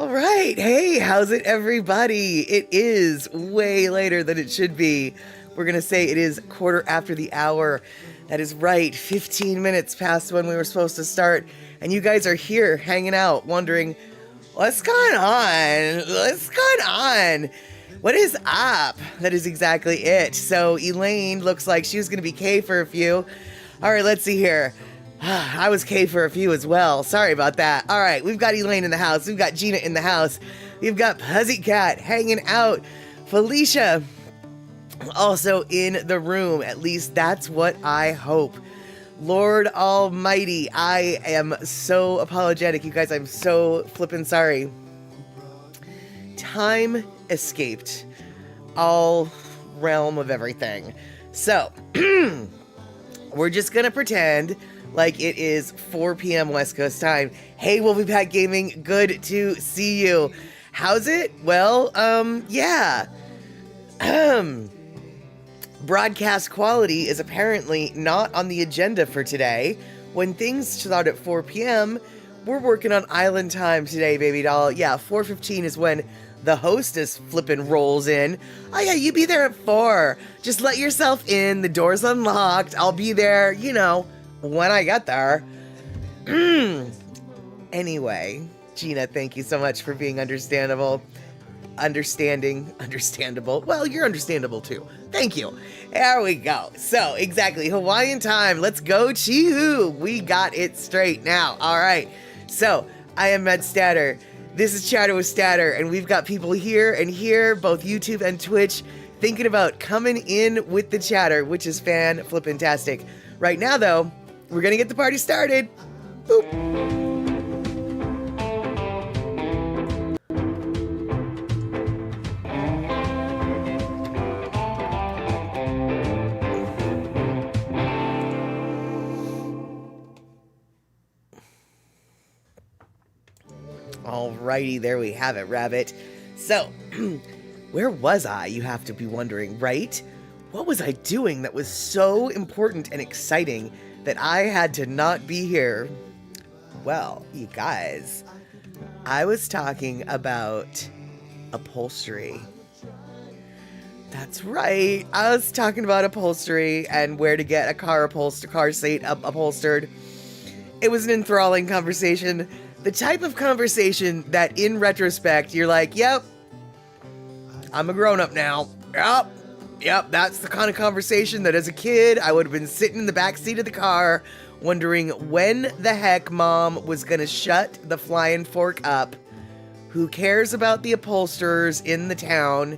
All right. Hey, how's it, everybody? It is way later than it should be. We're going to say it is quarter after the hour. That is right. 15 minutes past when we were supposed to start. And you guys are here hanging out, wondering, what's going on? What's going on? What is up? That is exactly it. So Elaine looks like she was going to be K for a few. All right, let's see here. I was K for a few as well. Sorry about that. All right, we've got Elaine in the house. We've got Gina in the house. We've got Pussycat hanging out. Felicia also in the room. At least that's what I hope. Lord Almighty, I am so apologetic. You guys, I'm so flippin' sorry. Time escaped all realm of everything. So, we're just gonna pretend like it is 4 p.m. West Coast time. Hey, Wolfie Pack Gaming, good to see you. How's it? Well, yeah. Broadcast quality is apparently not on the agenda for today. When things start at 4 p.m., we're working on island time today, baby doll. Yeah, 4:15 is when the hostess flippin' rolls in. Oh yeah, you be there at 4. Just let yourself in. The door's unlocked. I'll be there, you know, when I get there. Anyway, Gina, thank you so much for being understandable. Understandable. Well, you're understandable too. Thank you. There we go. So, exactly. Hawaiian time. Let's go, Chihu. We got it straight now. All right. So, I am Matt Statter. This is Chatter with Statter, and we've got people here and here, both YouTube and Twitch, thinking about coming in with the chatter, which is fan-flippin-tastic. Right now, though, we're going to get the party started. Boop. Alrighty, there we have it, Rabbit. So, where was I, you have to be wondering, right? What was I doing that was so important and exciting that I had to not be here? Well, you guys, I was talking about upholstery. That's right. I was talking about upholstery and where to get a car seat upholstered. It was an enthralling conversation. The type of conversation that, in retrospect, you're like, yep, I'm a grown-up now. Yep, that's the kind of conversation that as a kid, I would have been sitting in the back seat of the car wondering when the heck mom was going to shut the flying fork up. Who cares about the upholsterers in the town?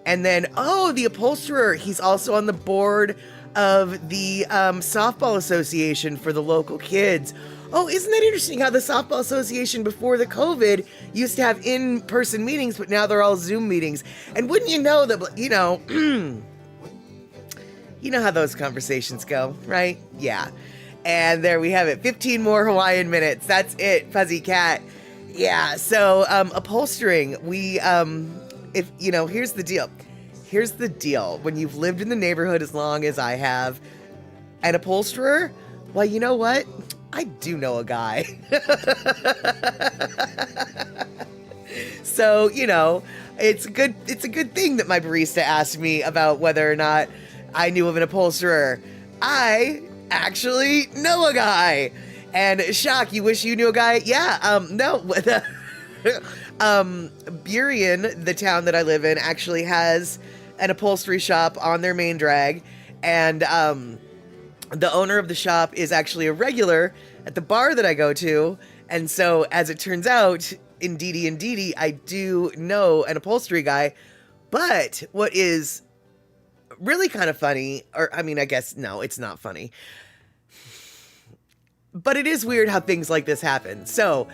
And then, oh, the upholsterer, he's also on the board of the softball association for the local kids. Oh, isn't that interesting how the Softball Association before the COVID used to have in-person meetings, but now they're all Zoom meetings. And wouldn't you know that, you know, you know how those conversations go, right? Yeah. And there we have it. 15 more Hawaiian minutes. That's it, Fuzzy Cat. Yeah, so upholstering, we, if, you know, here's the deal. Here's the deal. When you've lived in the neighborhood as long as I have, an upholsterer, well, you know what? I do know a guy. So, you know, it's a good thing that my barista asked me about whether or not I knew of an upholsterer. I actually know a guy. And shock, you wish you knew a guy? Yeah, no. Burien, the town that I live in, actually has an upholstery shop on their main drag. And the owner of the shop is actually a regular at the bar that I go to. And so, as it turns out, indeedy, I do know an upholstery guy. But what is really kind of funny, or I mean, I guess, no, it's not funny. But it is weird how things like this happen. So,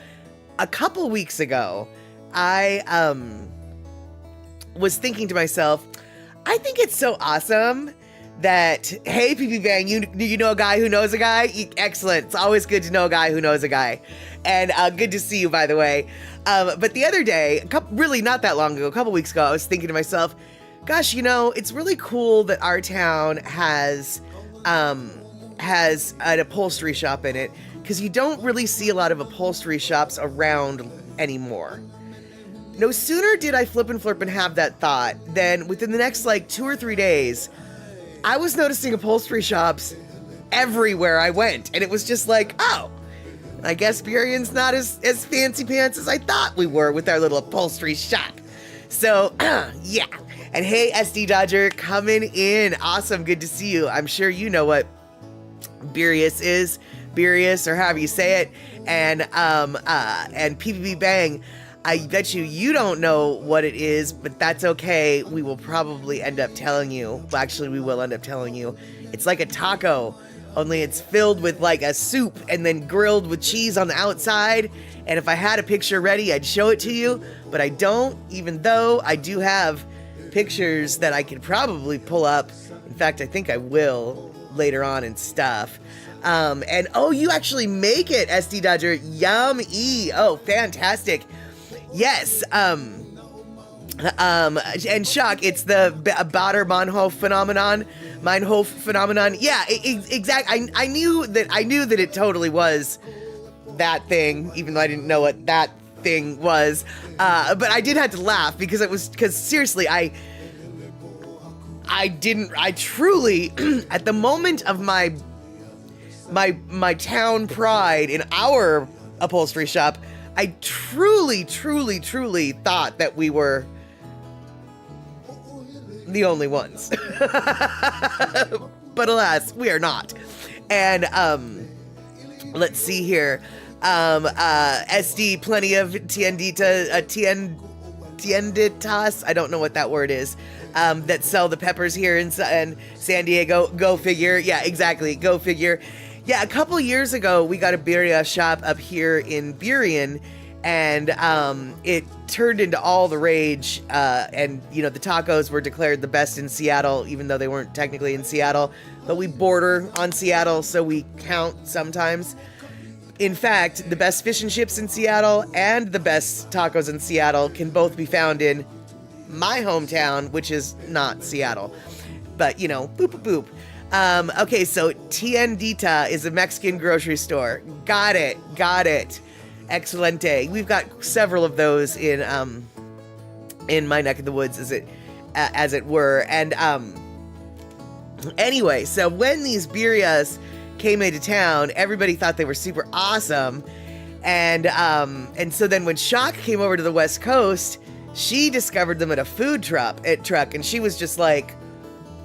a couple weeks ago, I was thinking to myself, I think it's so awesome that, hey, PP Bang, you know a guy who knows a guy? Excellent. It's always good to know a guy who knows a guy. And good to see you, by the way. But the other day, really not that long ago, a couple weeks ago, I was thinking to myself, gosh, you know, it's really cool that our town has an upholstery shop in it, because you don't really see a lot of upholstery shops around anymore. no sooner did I flip and flip and have that thought than within the next like 2 or 3 days, I was noticing upholstery shops everywhere I went. And it was just like, oh, I guess Burion's not as fancy pants as I thought we were with our little upholstery shop. So, yeah. And hey, SD Dodger, coming in. Awesome. Good to see you. I'm sure you know what Burius is. Burius, or however you say it. And PPP Bang, I bet you don't know what it is, but that's okay. We will probably end up telling you. Well, actually, we will end up telling you. It's like a taco, only it's filled with like a soup and then grilled with cheese on the outside. And if I had a picture ready, I'd show it to you, but I don't, even though I do have pictures that I could probably pull up. In fact, I think I will later on and stuff. And oh, you actually make it, SD Dodger. Yummy. Oh, fantastic. Yes. And Shock, it's the Bader Meinhof phenomenon. Yeah, exactly. I knew that it totally was that thing, even though I didn't know what that thing was. But I did have to laugh because seriously, I truly, at the moment of my town pride in our upholstery shop, I truly thought that we were the only ones. But alas, we are not. And let's see here. SD, plenty of tienditas, I don't know what that word is, that sell the peppers here in San Diego. Go figure. Yeah, exactly. Go figure. Yeah, a couple years ago, we got a birria shop up here in Burien, and it turned into all the rage. And, you know, the tacos were declared the best in Seattle, even though they weren't technically in Seattle. But we border on Seattle, so we count sometimes. In fact, the best fish and chips in Seattle and the best tacos in Seattle can both be found in my hometown, which is not Seattle. But, you know, boop, boop, boop. Okay, so Tiendita is a Mexican grocery store. Got it. Excelente. We've got several of those in my neck of the woods, as it were. And anyway, so when these birrias came into town, everybody thought they were super awesome. And so then when Shock came over to the West Coast, she discovered them at a food truck, and she was just like,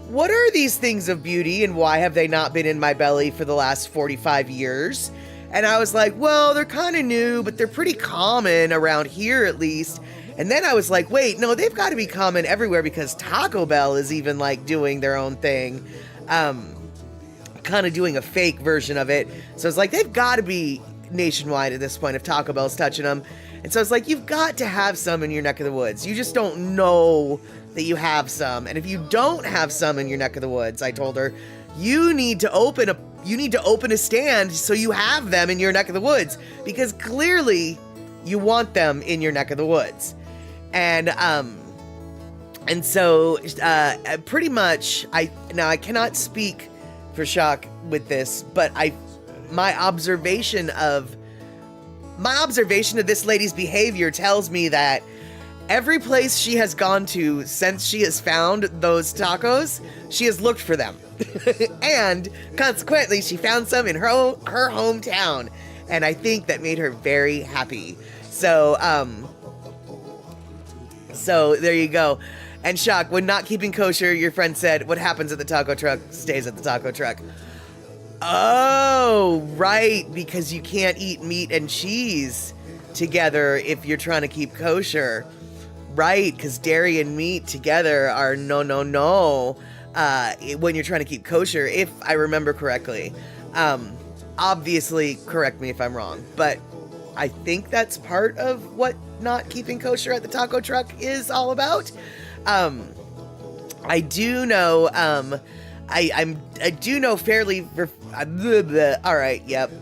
what are these things of beauty, and why have they not been in my belly for the last 45 years? And I was like, well, they're kind of new, but they're pretty common around here at least. And then I was like, wait, no, they've got to be common everywhere, because Taco Bell is even like doing their own thing, kind of doing a fake version of it. So it's like, they've got to be nationwide at this point if Taco Bell's touching them. And so it's like, you've got to have some in your neck of the woods. You just don't know that you have some. And if you don't have some in your neck of the woods, I told her, you need to open a stand so you have them in your neck of the woods, because clearly you want them in your neck of the woods. And so pretty much I cannot speak for Shock with this, but my observation of this lady's behavior tells me that every place she has gone to since she has found those tacos, she has looked for them. And consequently, she found some in her hometown. And I think that made her very happy. So there you go. And Shock, when not keeping kosher, your friend said, what happens at the taco truck stays at the taco truck. Oh, right, because you can't eat meat and cheese together if you're trying to keep kosher. Right, because dairy and meat together are no. When you're trying to keep kosher, if I remember correctly. Obviously, correct me if I'm wrong, but I think that's part of what not keeping kosher at the taco truck is all about. I do know, I do know fairly, all right, yep,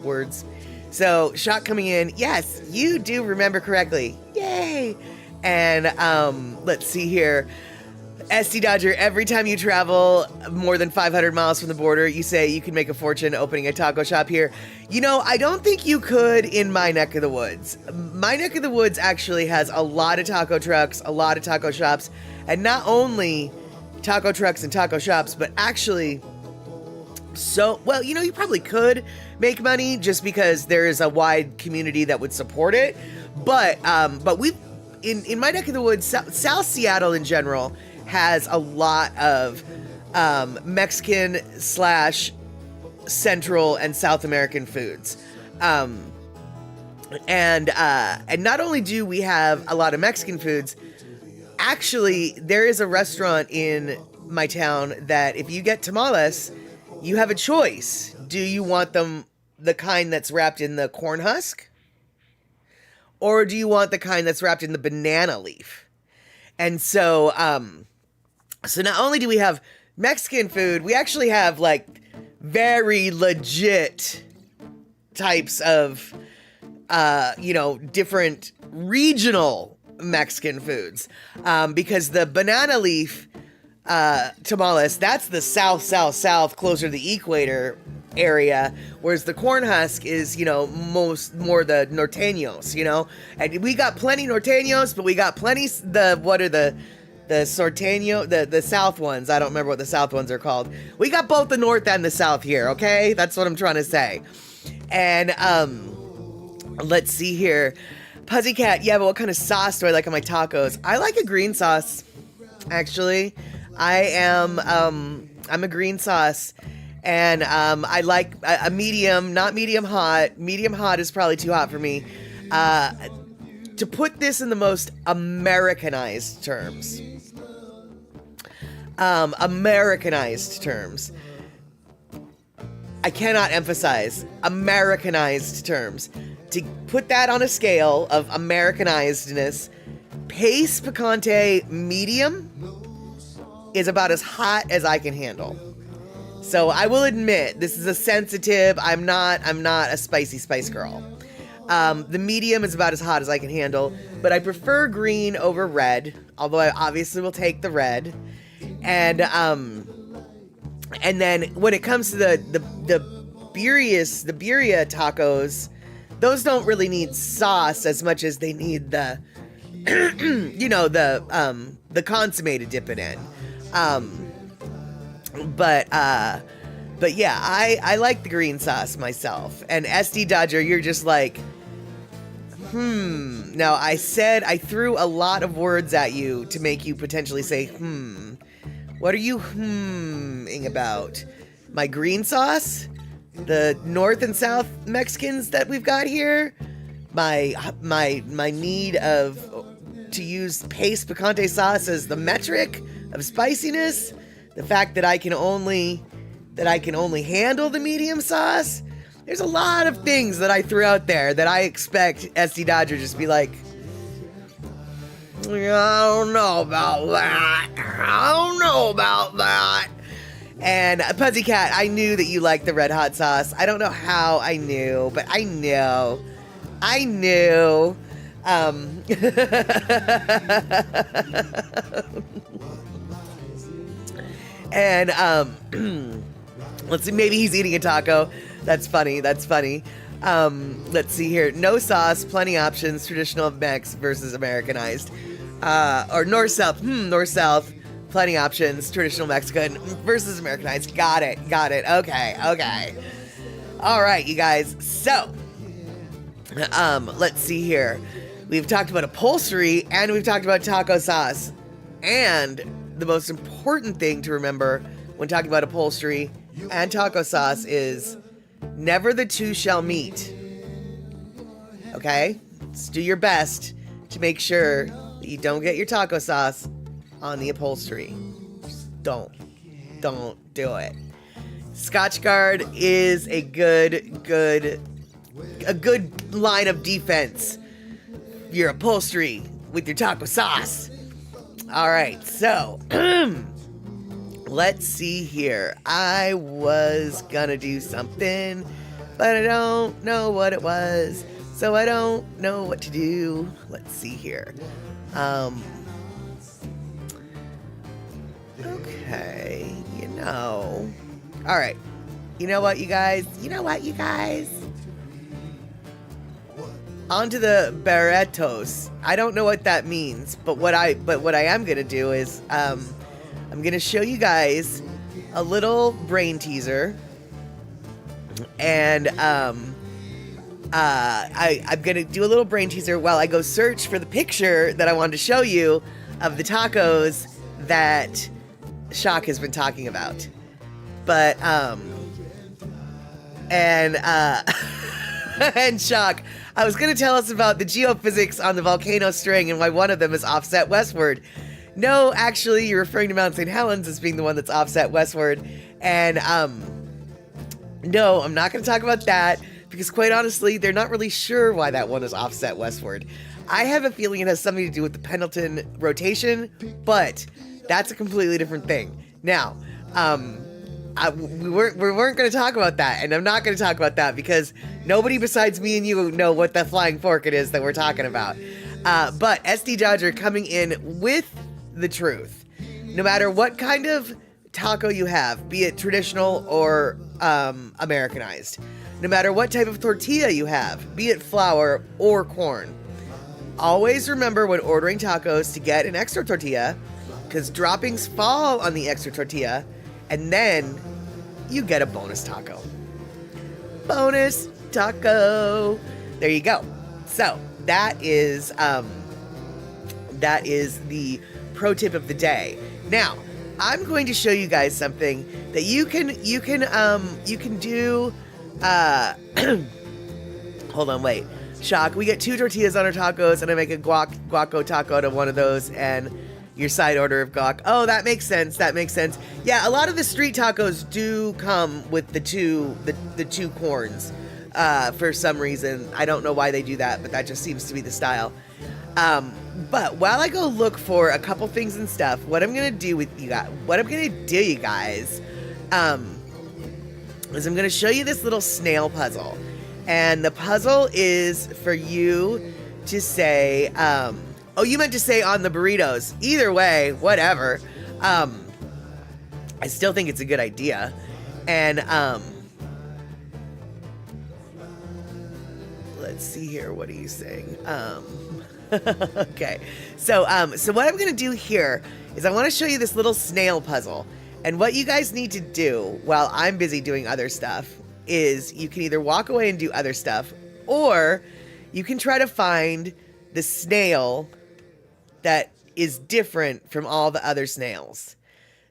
words. So, Shock coming in, yes, you do remember correctly, yay! And, let's see here. SD Dodger, every time you travel more than 500 miles from the border, you say you can make a fortune opening a taco shop here. You know, I don't think you could in my neck of the woods. My neck of the woods actually has a lot of taco trucks, a lot of taco shops, and not only taco trucks and taco shops, but actually, well, you know, you probably could make money just because there is a wide community that would support it. But we've, in my neck of the woods, South Seattle in general, has a lot of Mexican / Central and South American foods. And not only do we have a lot of Mexican foods, actually, there is a restaurant in my town that if you get tamales, you have a choice. Do you want them the kind that's wrapped in the corn husk? Or do you want the kind that's wrapped in the banana leaf? And so, so not only do we have Mexican food, we actually have like very legit types of, you know, different regional Mexican foods. Because the banana leaf tamales, that's the south, closer to the equator area, whereas the corn husk is, you know, more the norteños, you know. And we got plenty norteños, but we got plenty the sorteño, the south ones. I don't remember what the south ones are called. We got both the north and the south here, okay? That's what I'm trying to say. And let's see here. Puzzy Cat, yeah, but what kind of sauce do I like on my tacos? I like a green sauce, actually. I'm a green sauce. And I like a medium, not medium hot. Medium hot is probably too hot for me. To put this in the most Americanized terms. Americanized terms. I cannot emphasize Americanized terms. To put that on a scale of Americanizedness, Pace Picante medium is about as hot as I can handle. So I will admit, this is a sensitive, I'm not a spicy spice girl. The medium is about as hot as I can handle, but I prefer green over red, although I obviously will take the red. And then when it comes to the birria tacos, those don't really need sauce as much as they need the, you know, the consomme to dip it in. But yeah, I like the green sauce myself. And SD Dodger, you're just like, Now, I threw a lot of words at you to make you potentially say, What are you ing about? My green sauce? The North and South Mexicans that we've got here? My need to use Pace Picante sauce as the metric of spiciness? The fact that I can only handle the medium sauce? There's a lot of things that I threw out there that I expect SD Dodger just be like, I don't know about that. And Puzzy Cat, I knew that you liked the red hot sauce. I don't know how I knew, but I know. I knew. And let's see, maybe he's eating a taco. That's funny. Let's see here. No sauce, plenty options, traditional Mex versus Americanized. Or north-south. North-south, plenty options, traditional Mexican versus Americanized. Got it. Okay. All right, you guys. So, let's see here. We've talked about upholstery and we've talked about taco sauce. And the most important thing to remember when talking about upholstery and taco sauce is never the two shall meet. Okay? Just do your best to make sure that you don't get your taco sauce on the upholstery. Just don't do it. Scotchgard is a good line of defense. Your upholstery with your taco sauce. All right, so let's see here. I was gonna do something, but I don't know what it was, so I don't know what to do. Let's see here. Okay, you know. All right. You know what, you guys? Onto the Barretos. I don't know what that means, but what I am gonna do is I'm gonna show you guys a little brain teaser, and I'm gonna do a little brain teaser while I go search for the picture that I wanted to show you of the tacos that Shock has been talking about. But and and Shock, I was going to tell us about the geophysics on the volcano string and why one of them is offset westward. No, actually, you're referring to Mount St. Helens as being the one that's offset westward. And no, I'm not going to talk about that because, quite honestly, they're not really sure why that one is offset westward. I have a feeling it has something to do with the Pendleton rotation, but that's a completely different thing. Now, we weren't going to talk about that, and I'm not going to talk about that because nobody besides me and you know what the flying fork it is that we're talking about. But SD Dodger coming in with the truth. No matter what kind of taco you have, be it traditional or Americanized, no matter what type of tortilla you have, be it flour or corn, always remember when ordering tacos to get an extra tortilla, because droppings fall on the extra tortilla, and then you get a bonus taco. Bonus taco. There you go. So that is the pro tip of the day. Now, I'm going to show you guys something that you can do. Hold on, wait. Shock, we get 2 tortillas on our tacos, and I make a guaco taco out of one of those, and your side order of guac. Oh, that makes sense. Yeah, a lot of the street tacos do come with the two corns. For some reason, I don't know why they do that, but that just seems to be the style. But while I go look for a couple things and stuff, what I'm gonna do, you guys, is I'm gonna show you this little snail puzzle, and the puzzle is for you to say, oh, you meant to say on the burritos. Either way, whatever. I still think it's a good idea. And let's see here. What are you saying? Okay. So what I'm gonna do here is I want to show you this little snail puzzle. And what you guys need to do while I'm busy doing other stuff is you can either walk away and do other stuff, or you can try to find the snail that is different from all the other snails.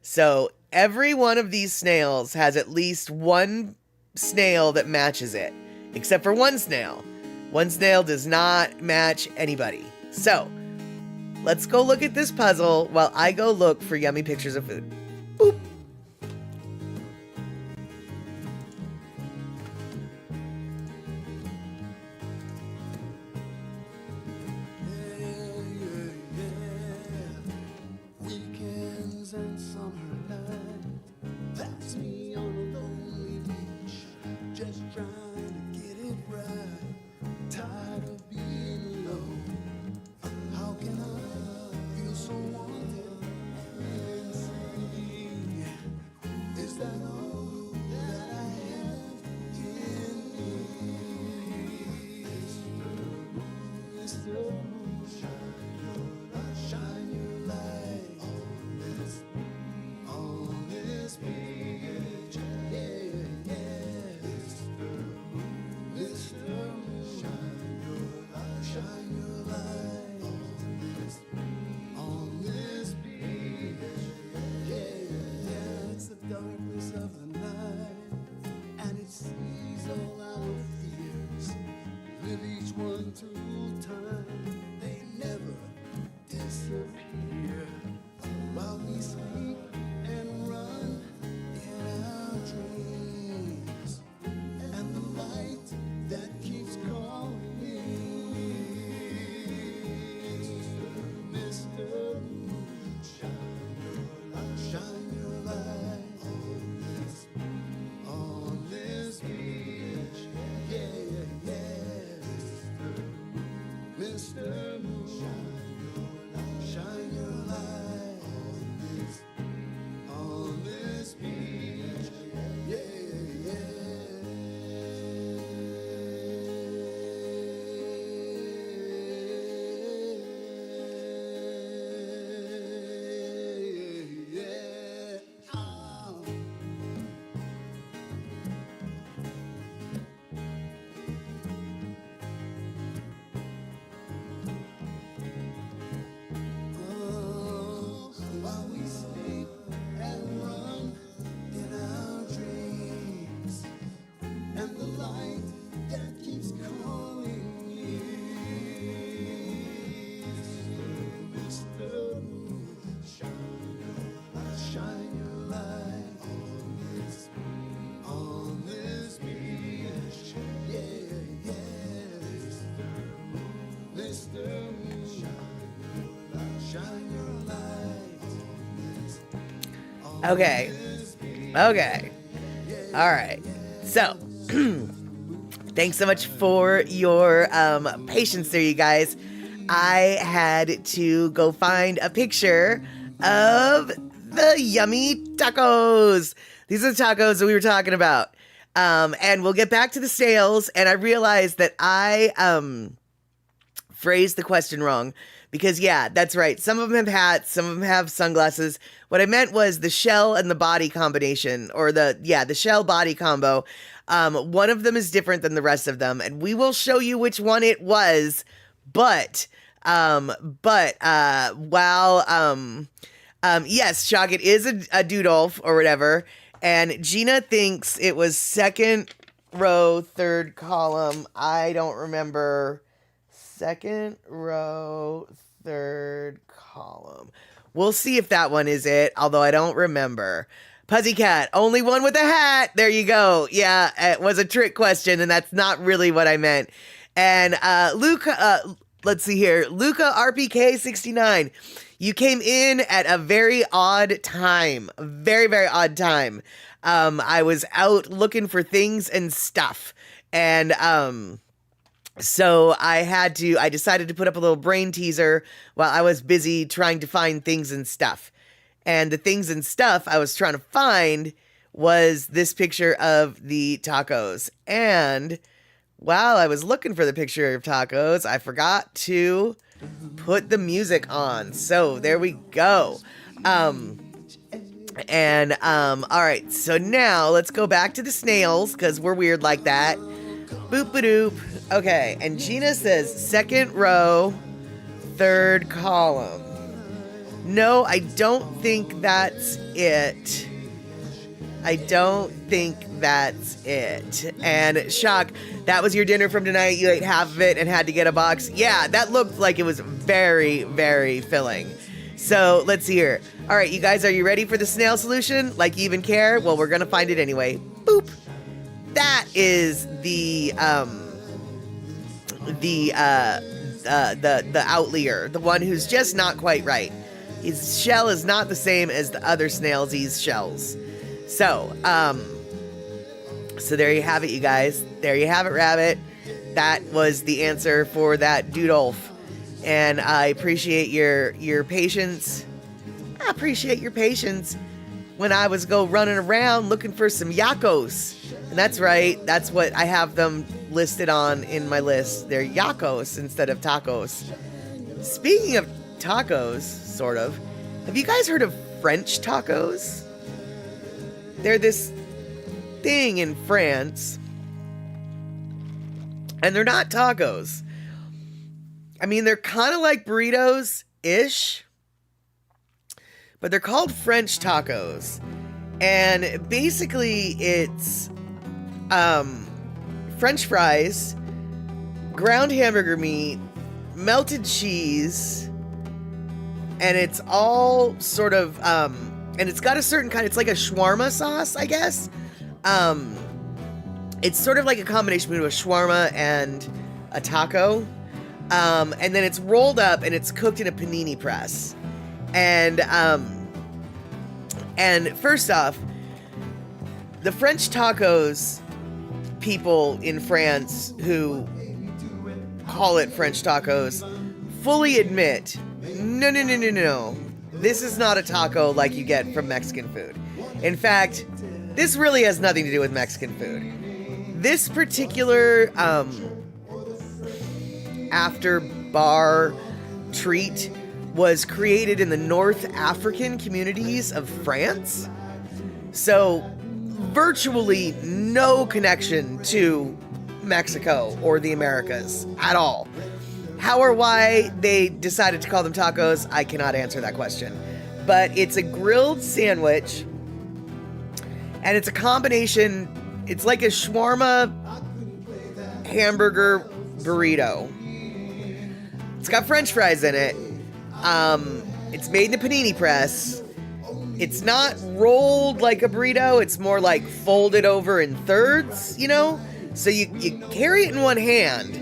So every one of these snails has at least one snail that matches it, except for one snail. One snail does not match anybody. So let's go look at this puzzle while I go look for yummy pictures of food. Boop. Okay. Okay. All right. So, thanks so much for your patience there, you guys. I had to go find a picture of the yummy tacos. These are the tacos that we were talking about. And we'll get back to the snails. And I realized that I phrased the question wrong. Because, yeah, that's right. Some of them have hats, some of them have sunglasses. What I meant was the shell and the body combination, or the shell body combo. One of them is different than the rest of them, and we will show you which one it was. But yes, Shock, it is a Dudolph or whatever. And Gina thinks it was second row, third column. I don't remember. Second row, third column. We'll see if that one is it, although I don't remember. Puzzycat, only one with a hat. There you go. Yeah, it was a trick question, and that's not really what I meant. And Luca, let's see here. Luca RPK69, you came in at a very odd time. A very, very odd time. I was out looking for things and stuff. And so I decided to put up a little brain teaser while I was busy trying to find things and stuff. And the things and stuff I was trying to find was this picture of the tacos. And while I was looking for the picture of tacos, I forgot to put the music on. So there we go. All right. So now let's go back to the snails because we're weird like that. Boop-a-doop. Okay, and Gina says second row, third column. No, I don't think that's it. I don't think that's it. And Shock, that was your dinner from tonight. You ate half of it and had to get a box. Yeah, that looked like it was very, very filling. So let's see here. All right, you guys, are you ready for the snail solution? Like you even care? Well, we're going to find it anyway. Boop. That is the outlier, the one who's just not quite right. His shell is not the same as the other snailsies' shells. So, so there you have it, you guys. There you have it, Rabbit. That was the answer for that Dudolph. And I appreciate your patience. I appreciate your patience when I was running around looking for some Yakos. And that's right, that's what I have them listed on in my list. They're Yakos instead of tacos. Speaking of tacos, sort of, have you guys heard of French tacos? They're this thing in France, and they're not tacos. I mean, they're kind of like burritos-ish, but they're called French tacos. And basically, it's French fries, ground hamburger meat, melted cheese, and it's all sort of, and it's got a certain kind, it's like a shawarma sauce, I guess. It's sort of like a combination between a shawarma and a taco. And then it's rolled up and it's cooked in a panini press. And first off, the French tacos people in France who call it French tacos fully admit, no. This is not a taco like you get from Mexican food. In fact, this really has nothing to do with Mexican food. This particular after bar treat was created in the North African communities of France. So virtually no connection to Mexico or the Americas at all. How or why they decided to call them tacos, I cannot answer that question. But it's a grilled sandwich, and it's a combination, it's like a shawarma hamburger burrito. It's got French fries in it. It's made in the panini press. It's not rolled like a burrito. It's more like folded over in thirds, you know? So you carry it in one hand.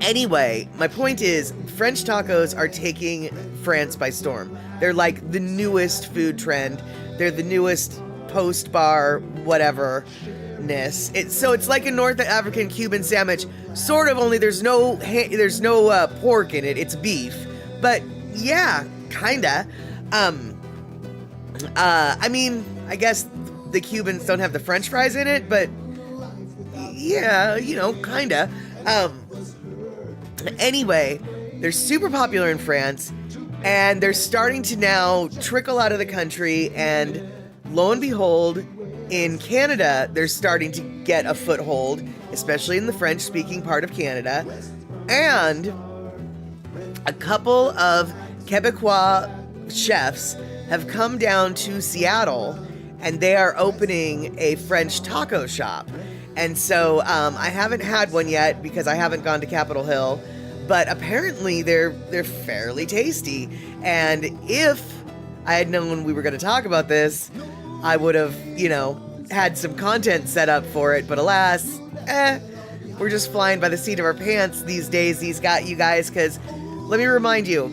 Anyway, my point is, French tacos are taking France by storm. They're like the newest food trend. They're the newest post-bar whatever-ness. So it's like a North African Cuban sandwich, sort of, only there's no pork in it. It's beef. But yeah, kinda. I mean, I guess the Cubans don't have the French fries in it, but yeah, you know, kinda. Anyway, they're super popular in France, and they're starting to now trickle out of the country, and lo and behold, in Canada, they're starting to get a foothold, especially in the French-speaking part of Canada, and a couple of Quebecois chefs have come down to Seattle, and they are opening a French taco shop. And so I haven't had one yet because I haven't gone to Capitol Hill, but apparently they're fairly tasty. And if I had known we were going to talk about this, I would have, you know, had some content set up for it. But alas, we're just flying by the seat of our pants these days, you guys, because let me remind you,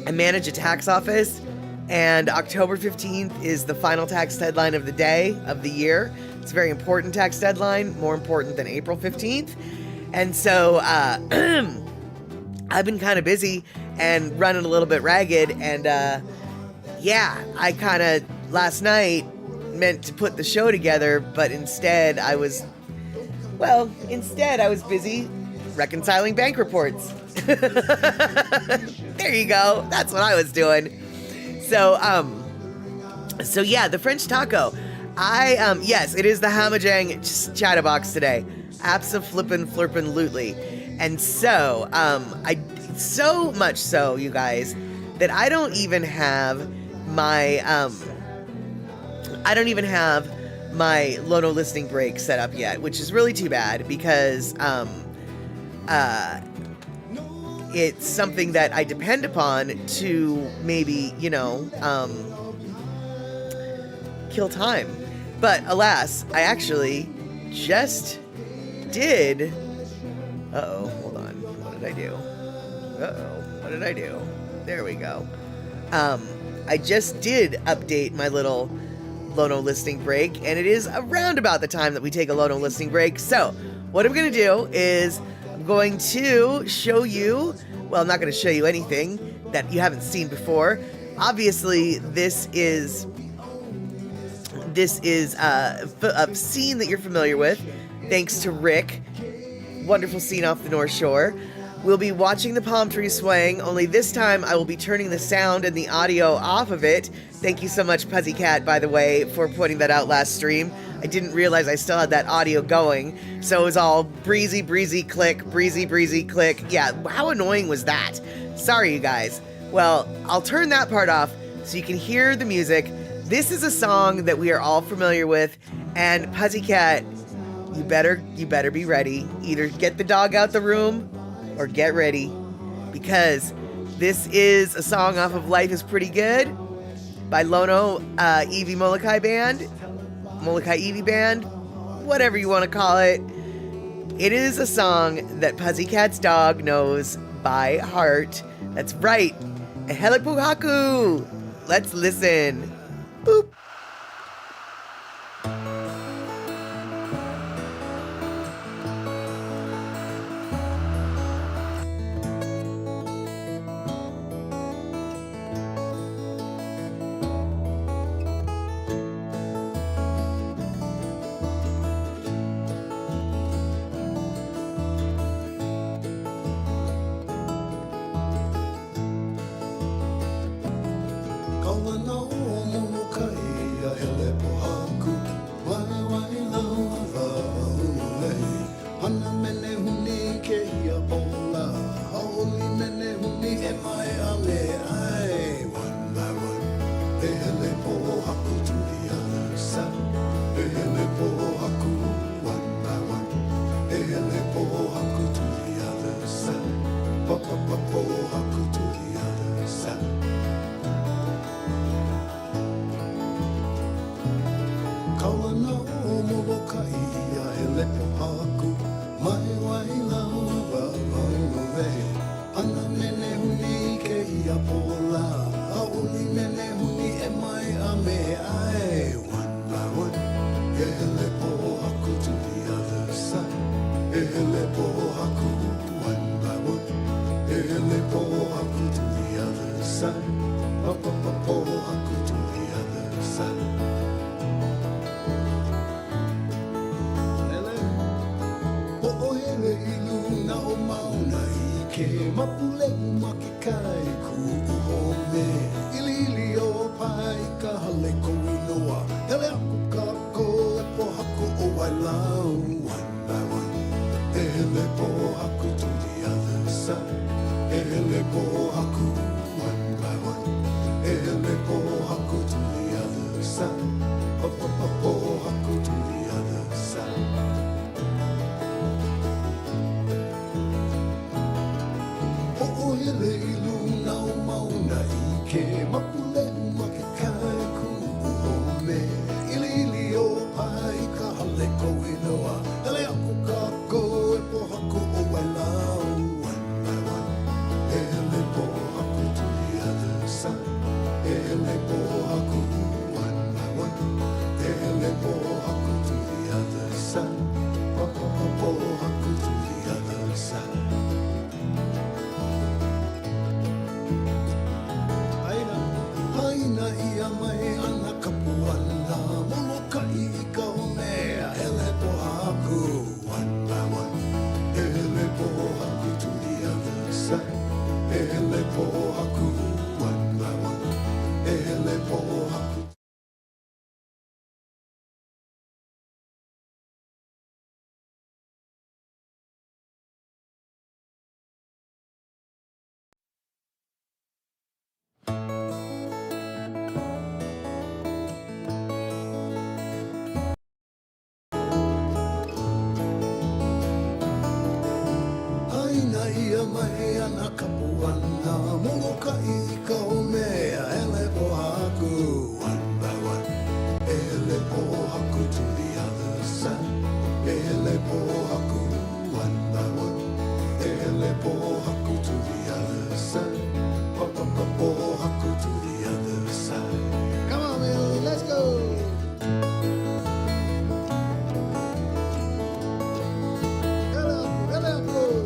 I manage a tax office, and October 15th is the final tax deadline of the year. It's a very important tax deadline, more important than April 15th. And so I've been kind of busy and running a little bit ragged. And yeah, I kind of last night meant to put the show together, but instead I was busy reconciling bank reports. There you go. That's what I was doing. So yeah, the French taco. Yes, it is the Hamajang Chatterbox today. Abso-flippin'-flirpin'-lutely. And so, so much so, you guys, that I don't even have my Lono listening break set up yet, which is really too bad because, it's something that I depend upon to maybe, you know, kill time. But alas, I actually just did. Hold on. What did I do? There we go. I just did update my little Lono listening break, and it is around about the time that we take a Lono listening break. So, what I'm going to do is I'm going to show you, well, I'm not going to show you anything that you haven't seen before. Obviously, this is a scene that you're familiar with, thanks to Rick. Wonderful scene off the North Shore. We'll be watching the palm tree swaying, only this time I will be turning the sound and the audio off of it. Thank you so much, Puzzycat, by the way, for putting that out last stream. I didn't realize I still had that audio going, so it was all breezy, click, breezy, click. Yeah, how annoying was that? Sorry, you guys. Well, I'll turn that part off so you can hear the music. This is a song that we are all familiar with, and Puzzycat, you better be ready. Either get the dog out the room or get ready, because this is a song off of Life is Pretty Good by Lono Evie Molokai Band, Molokai Evie Band, whatever you want to call it. It is a song that Puzzycat's dog knows by heart. That's right. Helepuhaku. Let's listen. Boop. ia pola a uli mene huni e mai a me ai. One by one, e hele po haku to the other side. E hele po haku, one by one. E hele po haku to the other side. Pa pa pa po haku to the other side. Hele ilu na o mauna I ke mapule umake kai ku uhome Ilili o pai ka hale ko inoa Hele aku kako e po haku o wailau One by one E hele po haku to the other side E hele po haku one by one E hele po haku to the other side Pa pa pa po haku to the other side Hele ilu na o mauna I ke mapule umake kai ku uhome Ilili o pai ka hale ko inoa Hele aku kako e po haku o wailau One by one Hele po haku to the other side Hele po haku one by one Hele po haku to the other side Pa pa pa po haku to the other side Haina ia mai ana kapuana Moloka I ka homea Hele po haku one by one Hele po haku to the other side Hele po haku one by one Hele po haku Haina ia mai ana kapuana Moloka I ka homea Hele po haku one by one Hele po haku to the other side Hele po haku one by one Hele po haku to the other side Pa pa pa po haku to the other side Come on Will, let's go! Hele haku!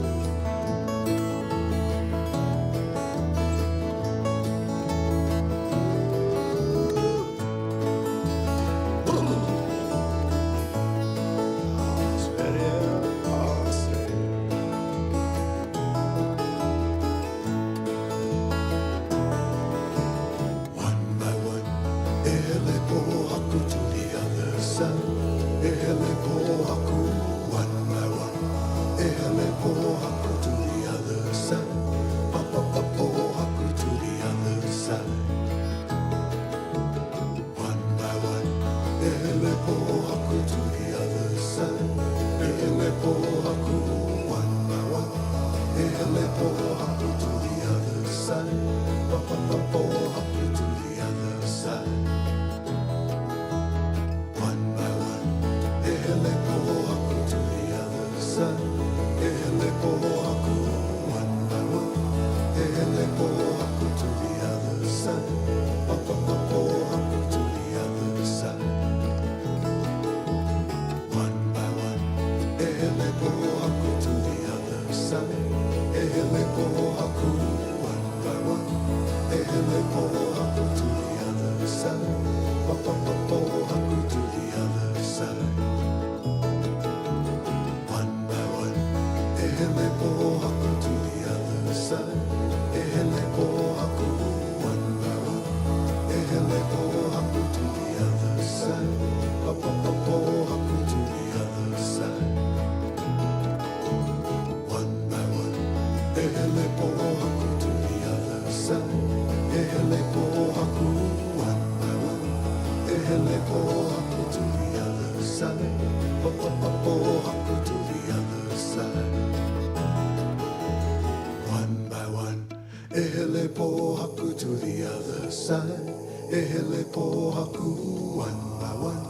Ehele po haku to the other side. Ehele po haku one by one.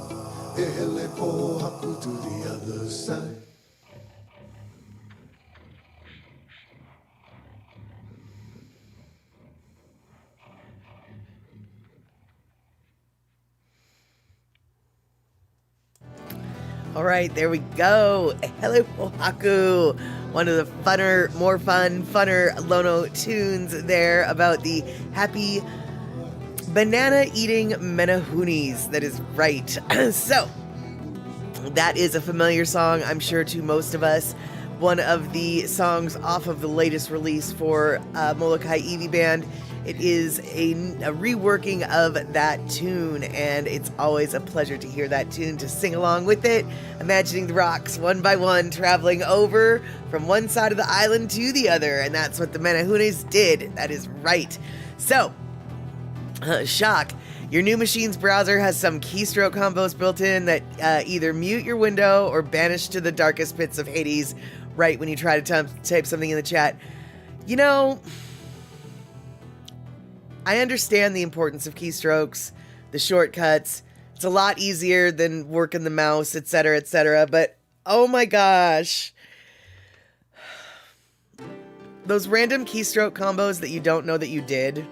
Ehele po haku to the other side. All right, there we go. Hello, Oahu. One of the funner Lono tunes there about the happy banana eating menahunis. That is right. So, that is a familiar song, I'm sure, to most of us. One of the songs off of the latest release for Molokai Eevee Band. It is a reworking of that tune, and it's always a pleasure to hear that tune, to sing along with it, imagining the rocks one by one traveling over from one side of the island to the other, and that's what the Menahunes did. That is right. So, shock. Your new machine's browser has some keystroke combos built in that either mute your window or banish to the darkest pits of Hades right when you try to type something in the chat. You know, I understand the importance of keystrokes, the shortcuts. It's a lot easier than working the mouse, etc., but oh my gosh. Those random keystroke combos that you don't know that you did,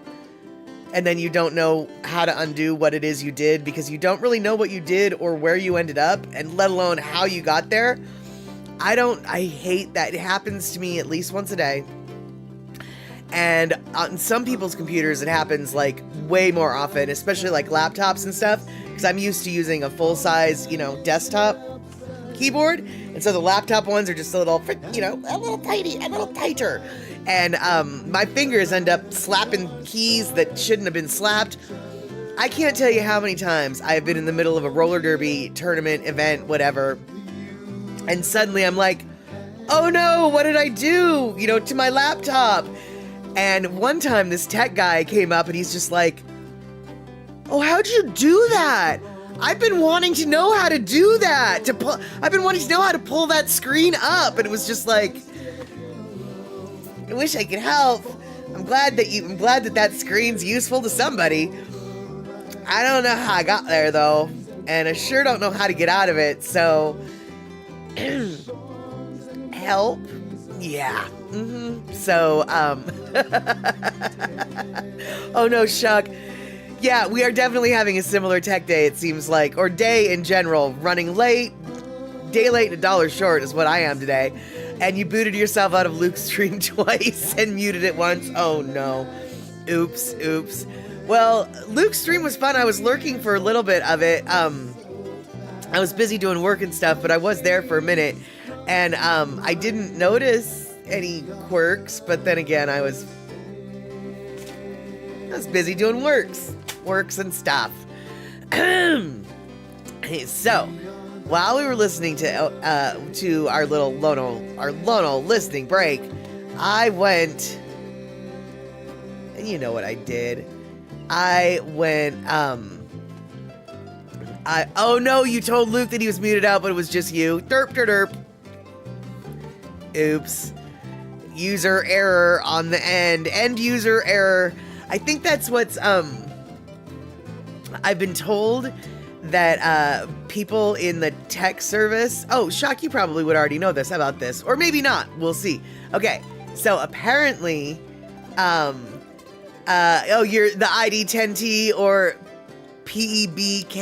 and then you don't know how to undo what it is you did because you don't really know what you did or where you ended up, and let alone how you got there. I hate that. It happens to me at least once a day. And on some people's computers, it happens like way more often, especially like laptops and stuff, because I'm used to using a full-size, desktop keyboard. And so the laptop ones are just a little tighter. And my fingers end up slapping keys that shouldn't have been slapped. I can't tell you how many times I have been in the middle of a roller derby tournament, event, whatever, and suddenly I'm like, oh no, what did I do, to my laptop? And one time this tech guy came up and he's just like, oh, how'd you do that? I've been wanting to know how to do that. I've been wanting to know how to pull that screen up. And it was just like, I wish I could help. I'm glad that screen's useful to somebody. I don't know how I got there though. And I sure don't know how to get out of it. So, help? Yeah. So, oh no, Shuck. Yeah, we are definitely having a similar tech day, it seems like, or day in general. Running late, day late and $1 short is what I am today. And you booted yourself out of Luke's stream twice and muted it once. Oh no. Oops. Well, Luke's stream was fun. I was lurking for a little bit of it. I was busy doing work and stuff, but I was there for a minute. And I didn't notice any quirks, but then again, I was busy doing works and stuff. So, while we were listening to our little Lono listening break, I went, and you know what I did? I went, oh no, you told Luke that he was muted out, but it was just you. Derp. Oops. User error on the end user error. I think that's what's, I've been told that, people in the tech service, oh, Shock, you probably would already know this about this, or maybe not, we'll see. Okay, so apparently, you're the ID10T or PEBKAC.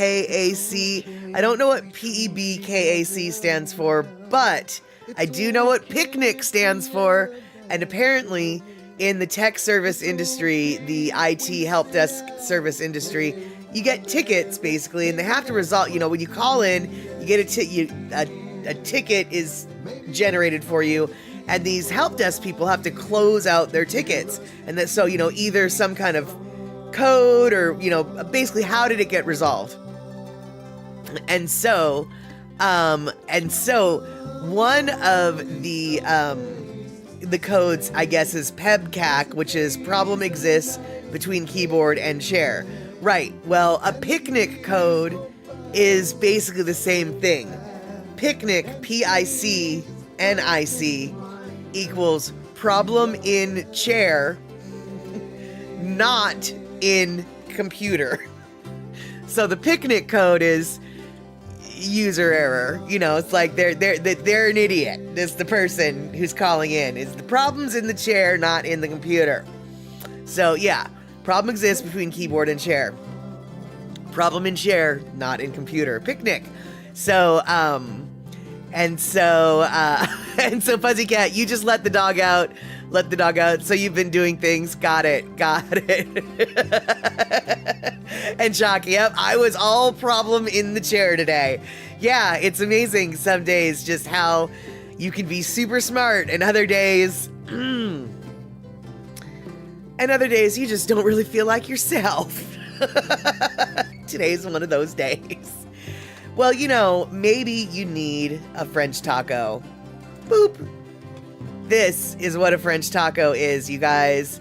I don't know what PEBKAC stands for, but I do know what picnic stands for, and apparently in the tech service industry, the IT help desk service industry, you get tickets basically, and they have to result, when you call in, you get a ticket is generated for you, and these help desk people have to close out their tickets, and that so either some kind of code or basically how did it get resolved, and so one of the codes, I guess, is PEBCAC, which is problem exists between keyboard and chair. Right. Well, a picnic code is basically the same thing. Picnic, PICNIC, equals problem in chair, not in computer. So the picnic code is user error. It's like they're an idiot. It's the person who's calling in. It's the problem's in the chair, not in the computer. So yeah, problem exists between keyboard and chair. Problem in chair, not in computer. Picnic. So And so, and so Pussycat, you just let the dog out. Let the dog out. So you've been doing things. Got it. And Shock, yep, I was all problem in the chair today. Yeah, it's amazing some days just how you can be super smart, and other days, and other days you just don't really feel like yourself. Today's one of those days. Well, you know, maybe you need a French taco. Boop. This is what a French taco is, you guys.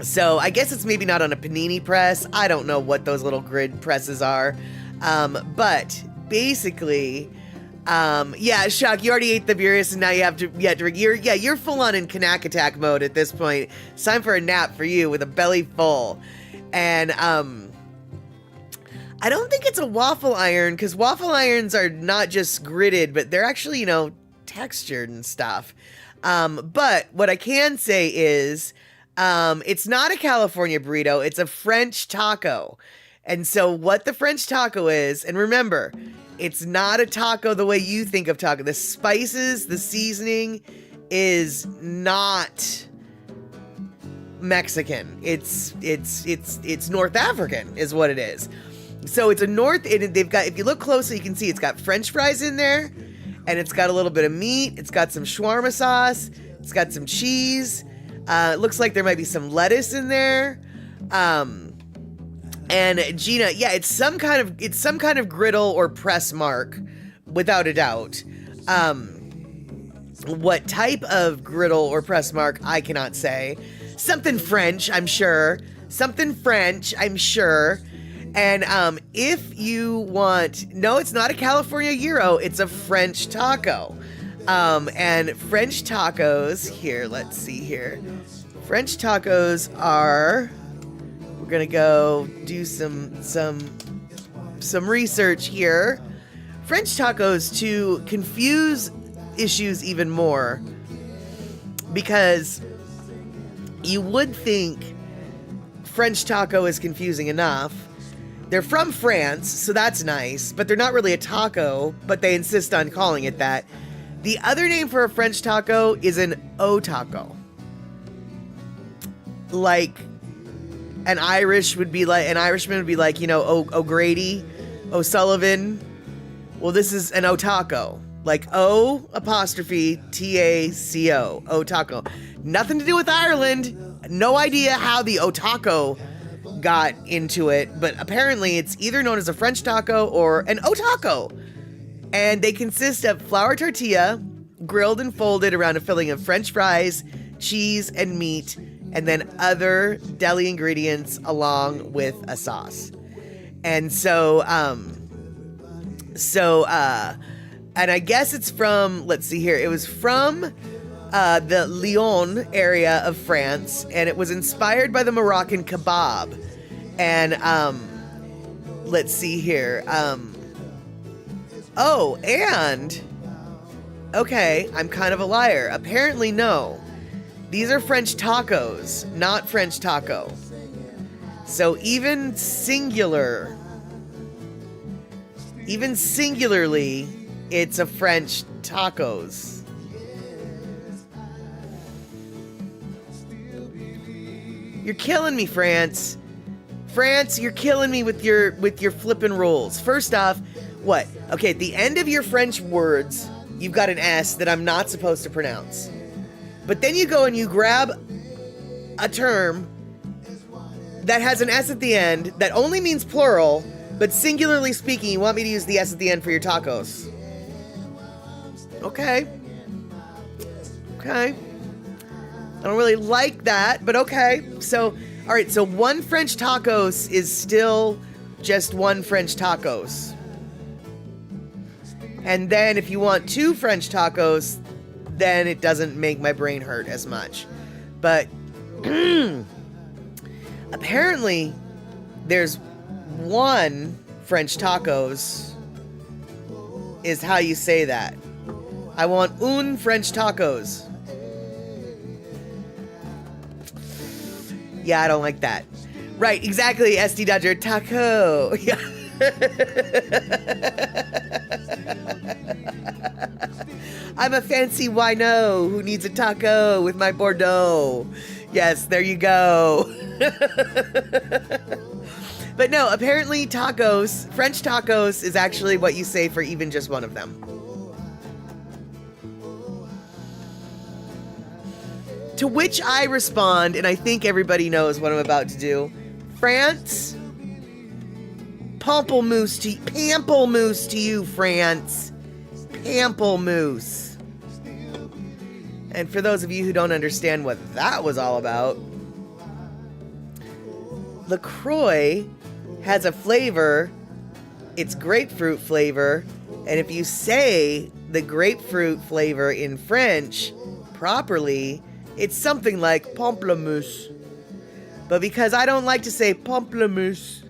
So I guess it's maybe not on a panini press. I don't know what those little grid presses are. But basically, yeah, Shock, you already ate the Beerus and now you have to drink. You're full on in Knack Attack mode at this point. It's time for a nap for you with a belly full. And, I don't think it's a waffle iron, because waffle irons are not just gridded, but they're actually, you know, textured and stuff. But what I can say is, it's not a California burrito, it's a French taco. And so what the French taco is, and remember, it's not a taco the way you think of taco. The spices, the seasoning is not Mexican. It's North African is what it is. So it's they've got, if you look closely, you can see it's got French fries in there, and it's got a little bit of meat. It's got some shawarma sauce. It's got some cheese. It looks like there might be some lettuce in there. And Gina, yeah, it's some kind of griddle or press mark, without a doubt. What type of griddle or press mark, I cannot say. Something French, I'm sure. And if you want, no, it's not a California gyro, it's a French taco. And French tacos, here, let's see here. French tacos are, we're gonna go do some research here. French tacos, to confuse issues even more, because you would think French taco is confusing enough. They're from France, so that's nice, but they're not really a taco, but they insist on calling it that. The other name for a French taco is an O-taco. Like, an Irishman would be like, you know, O'Grady, O'Sullivan. Well, this is an O-taco. Like O''T-A-C-O, O-taco. Nothing to do with Ireland. No idea how the O-taco got into it, but apparently it's either known as a French taco or an O-taco. And they consist of flour tortilla, grilled and folded around a filling of French fries, cheese, and meat, and then other deli ingredients along with a sauce. And so, and I guess it's from, let's see here, it was from the Lyon area of France, and it was inspired by the Moroccan kebab. And let's see here. Okay, I'm kind of a liar. Apparently, no. These are French tacos, not French taco. So even singularly, it's a French tacos. You're killing me, France. France, you're killing me with your flippin' rules. First off, what? Okay, at the end of your French words, you've got an S that I'm not supposed to pronounce. But then you go and you grab a term that has an S at the end that only means plural, but singularly speaking, you want me to use the S at the end for your tacos. Okay. I don't really like that, but okay. So, all right, so one French tacos is still just one French tacos. And then if you want two French tacos, then it doesn't make my brain hurt as much. But apparently there's one French tacos is how you say that. I want un French tacos. Yeah, I don't like that. Right, exactly, SD Dodger. Taco. Yeah. I'm a fancy wino who needs a taco with my Bordeaux. Yes, there you go. But no, apparently tacos, French tacos is actually what you say for even just one of them. To which I respond, and I think everybody knows what I'm about to do. France, pamplemousse to you, France. Pamplemousse. And for those of you who don't understand what that was all about, LaCroix has a flavor. It's grapefruit flavor. And if you say the grapefruit flavor in French properly, it's something like pamplemousse. But because I don't like to say pamplemousse,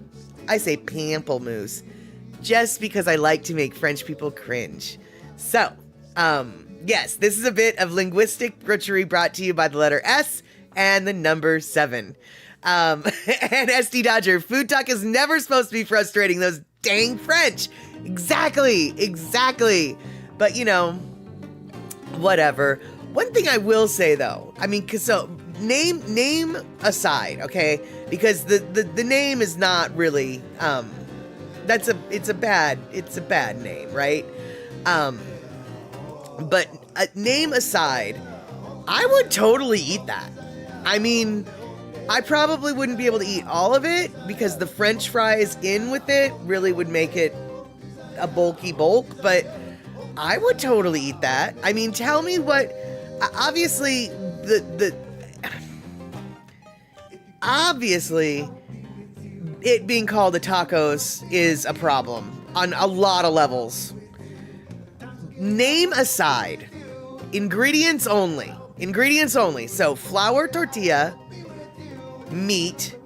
I say pamplemousse. Just because I like to make French people cringe. So, yes, this is a bit of linguistic butchery brought to you by the letter S and the number 7. And SD Dodger, food talk is never supposed to be frustrating. Those dang French. Exactly. But, you know, whatever. One thing I will say, though, I mean, so name aside, okay? Because the name is not really, it's a bad name, right? But name aside, I would totally eat that. I mean, I probably wouldn't be able to eat all of it because the French fries in with it really would make it a bulky bulk, but I would totally eat that. I mean, tell me what, obviously, obviously, it being called a tacos is a problem on a lot of levels. Name aside, ingredients only. So flour tortilla, meat,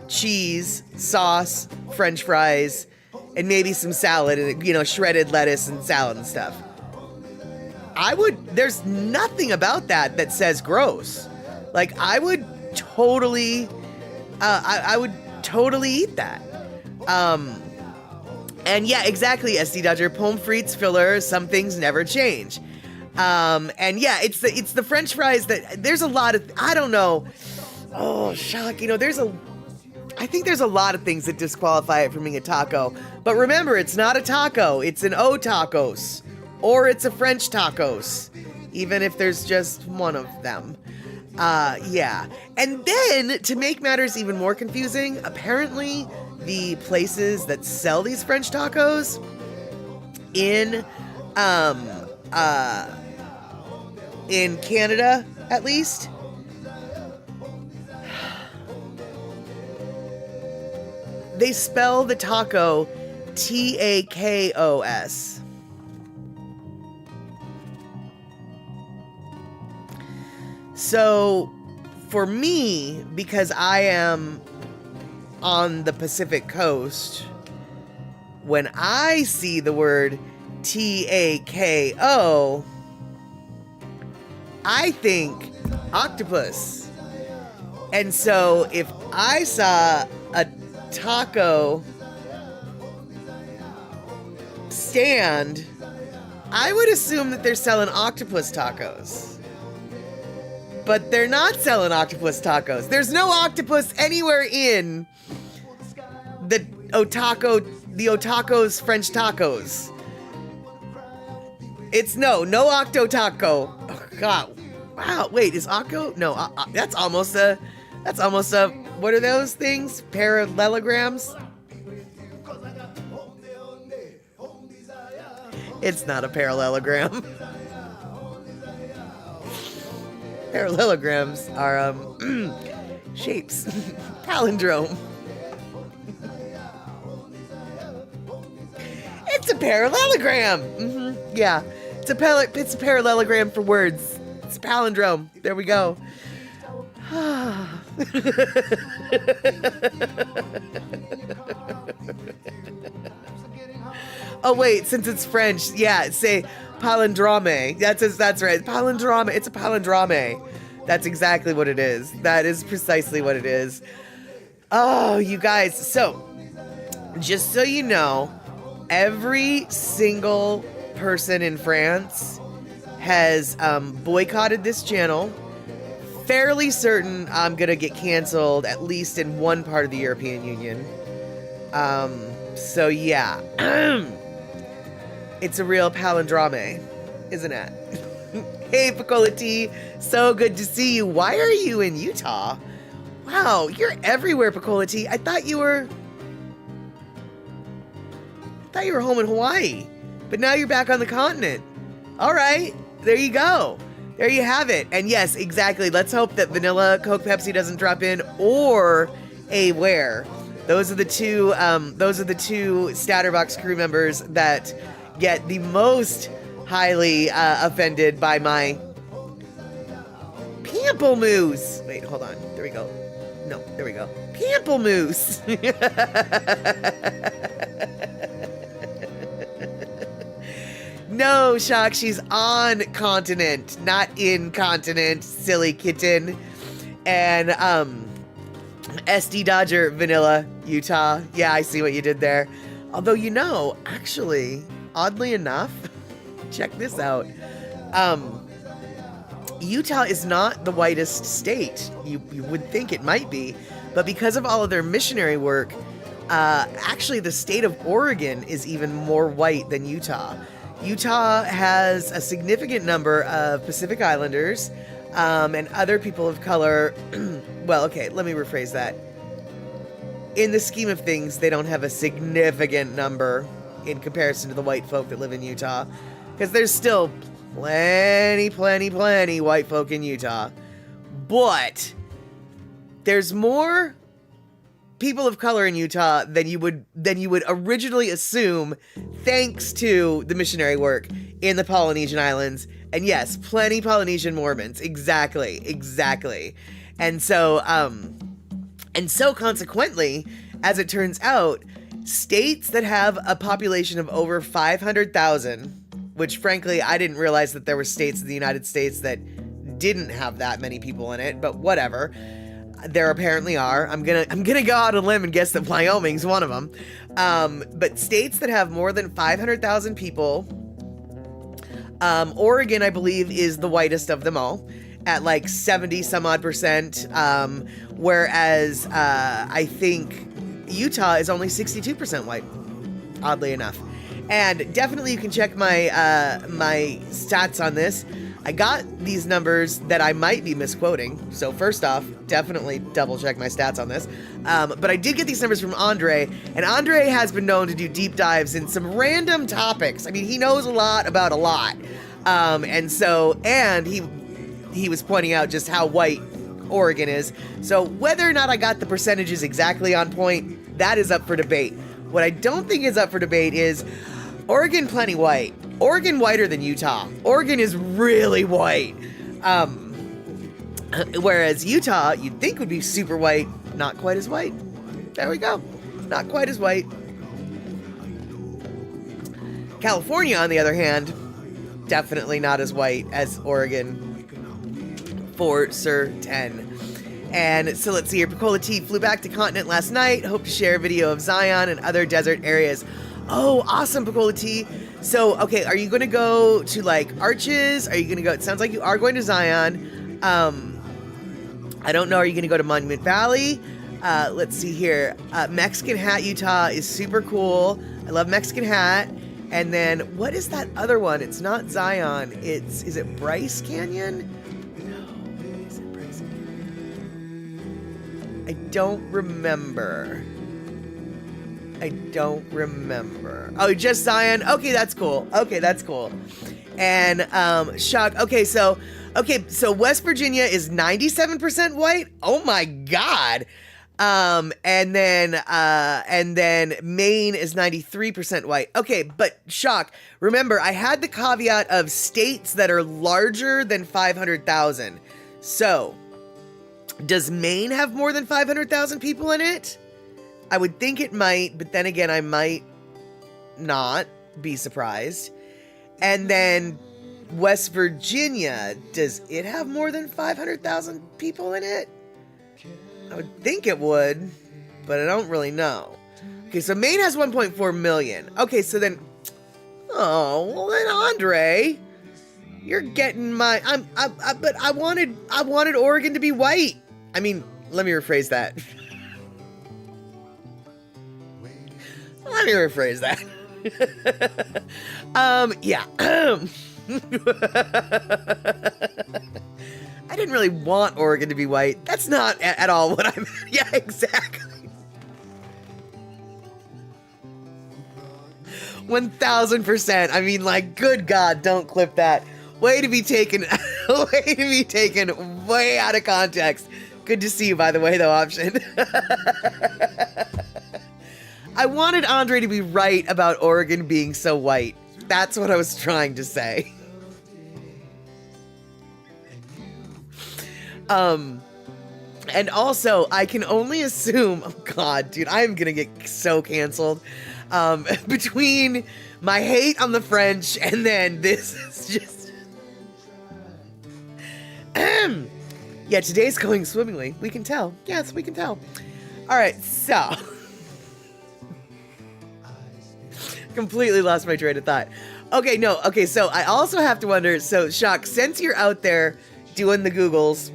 cheese, sauce, French fries, and maybe some salad and, you know, shredded lettuce and salad and stuff. There's nothing about that says gross. Like, I would totally eat that. And yeah, exactly, SD Dodger. Pommes frites filler, some things never change. And yeah, it's the French fries that there's a lot of, I don't know. Oh, shock. You know, I think there's a lot of things that disqualify it from being a taco. But remember, it's not a taco. It's an O tacos. Or it's a French tacos. Even if there's just one of them. Yeah. And then, to make matters even more confusing, apparently the places that sell these French tacos in Canada, at least, they spell the taco Takos. So, for me, because I am on the Pacific Coast, when I see the word Tako, I think octopus. And so, if I saw a taco stand, I would assume that they're selling octopus tacos. But they're not selling octopus tacos. There's no octopus anywhere in the Otaco's French tacos. It's no octo taco. Oh, God. Wow. Wait, is octo? No, that's almost a, what are those things? Parallelograms? It's not a parallelogram. Parallelograms are, shapes. Palindrome. It's a parallelogram! Mm-hmm. Yeah. It's a parallelogram for words. It's a palindrome. There we go. Oh, wait, since it's French, yeah, say palindrome. That's right. Palindrome. It's a palindrome. That's exactly what it is. That is precisely what it is. Oh, you guys. So, just so you know, every single person in France has boycotted this channel. Fairly certain I'm gonna get canceled, at least in one part of the European Union. So yeah. It's a real palindrome, isn't it? Hey, Picola T, so good to see you. Why are you in Utah? Wow, you're everywhere, Picola T. I thought you were home in Hawaii, but now you're back on the continent. All right, there you go. There you have it. And yes, exactly. Let's hope that Vanilla Coke Pepsi doesn't drop in, or a Where. Those are the two. Those are the two Statterbox crew members that get the most highly offended by my pamplemousse. Wait, hold on. There we go. No, there we go. Pamplemousse. No, Shock, she's on continent, not in continent, silly kitten. And SD Dodger, Vanilla, Utah. Yeah, I see what you did there. Although, you know, actually, oddly enough, check this out. Utah is not the whitest state. You would think it might be, but because of all of their missionary work, actually the state of Oregon is even more white than Utah. Utah has a significant number of Pacific Islanders and other people of color. Well, okay, let me rephrase that. In the scheme of things, they don't have a significant number in comparison to the white folk that live in Utah, because there's still plenty white folk in Utah. But there's more people of color in Utah than you would originally assume, thanks to the missionary work in the Polynesian Islands. And yes, plenty Polynesian Mormons. Exactly. And so consequently, as it turns out, states that have a population of over 500,000, which frankly, I didn't realize that there were states in the United States that didn't have that many people in it, but whatever. There apparently are. I'm gonna go out on a limb and guess that Wyoming's one of them. But states that have more than 500,000 people, Oregon, I believe, is the whitest of them all, at like 70 some odd percent. Whereas I think Utah is only 62% white, oddly enough. And definitely you can check my my stats on this. I got these numbers that I might be misquoting. So first off, definitely double check my stats on this. But I did get these numbers from Andre, and Andre has been known to do deep dives in some random topics. I mean, he knows a lot about a lot. And he was pointing out just how white Oregon is. So whether or not I got the percentages exactly on point, that is up for debate. What I don't think is up for debate is Oregon plenty white. Oregon whiter than Utah. Oregon is really white. Whereas Utah, you'd think would be super white, not quite as white. There we go. Not quite as white. California, on the other hand, definitely not as white as Oregon, for certain. And so let's see here. Picola T flew back to continent last night. Hope to share a video of Zion and other desert areas. Oh, awesome, Picola T. So, okay, are you going to go to, like, Arches? Are you going to go... It sounds like you are going to Zion. I don't know. Are you going to go to Monument Valley? Let's see here. Mexican Hat, Utah is super cool. I love Mexican Hat. And then, what is that other one? It's not Zion. Is it Bryce Canyon? No. Is it Bryce Canyon? I don't remember. Oh, just Zion. Okay, that's cool. And Shock. Okay, so West Virginia is 97% white. Oh my God. And then Maine is 93% white. Okay, but Shock. Remember, I had the caveat of states that are larger than 500,000. So, does Maine have more than 500,000 people in it? I would think it might, but then again, I might not be surprised. And then West Virginia, does it have more than 500,000 people in it? I would think it would, but I don't really know. Okay, so Maine has 1.4 million. Okay, so then, oh, well then Andre, You're getting my, but I wanted Oregon to be white. I mean, let me rephrase that. Let me rephrase that. Yeah. I didn't really want Oregon to be white. That's not at all what I'm, yeah, exactly. 1000%. I mean, like, good God, don't clip that. Way to be taken way out of context. Good to see you, by the way, though, Option. I wanted Andre to be right about Oregon being so white. That's what I was trying to say. And also, I can only assume, oh God, dude, I'm gonna get so canceled. Between my hate on the French and then this is just... Yeah, today's going swimmingly. We can tell. Yes, we can tell. All right, so... Completely lost my train of thought. Okay, no, okay, so I also have to wonder, so Shock, since you're out there doing the Googles,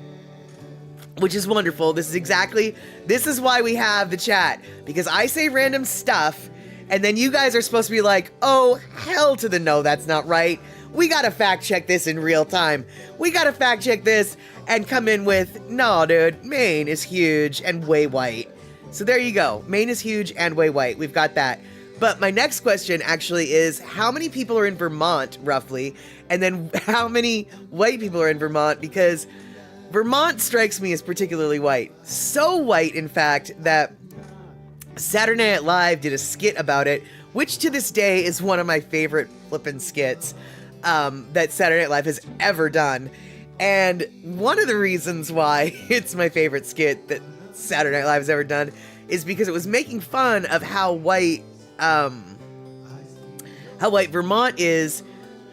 which is wonderful, this is why we have the chat, because I say random stuff, and then you guys are supposed to be like, oh, hell to the no, that's not right. We gotta fact check this in real time. We gotta fact check this and come in with, no, dude, Maine is huge and way white. So there you go. Maine is huge and way white. We've got that. But my next question actually is, how many people are in Vermont, roughly? And then how many white people are in Vermont? Because Vermont strikes me as particularly white. So white, in fact, that Saturday Night Live did a skit about it, which to this day is one of my favorite flippin' skits that Saturday Night Live has ever done. And one of the reasons why it's my favorite skit that Saturday Night Live has ever done is because it was making fun of how white Vermont is,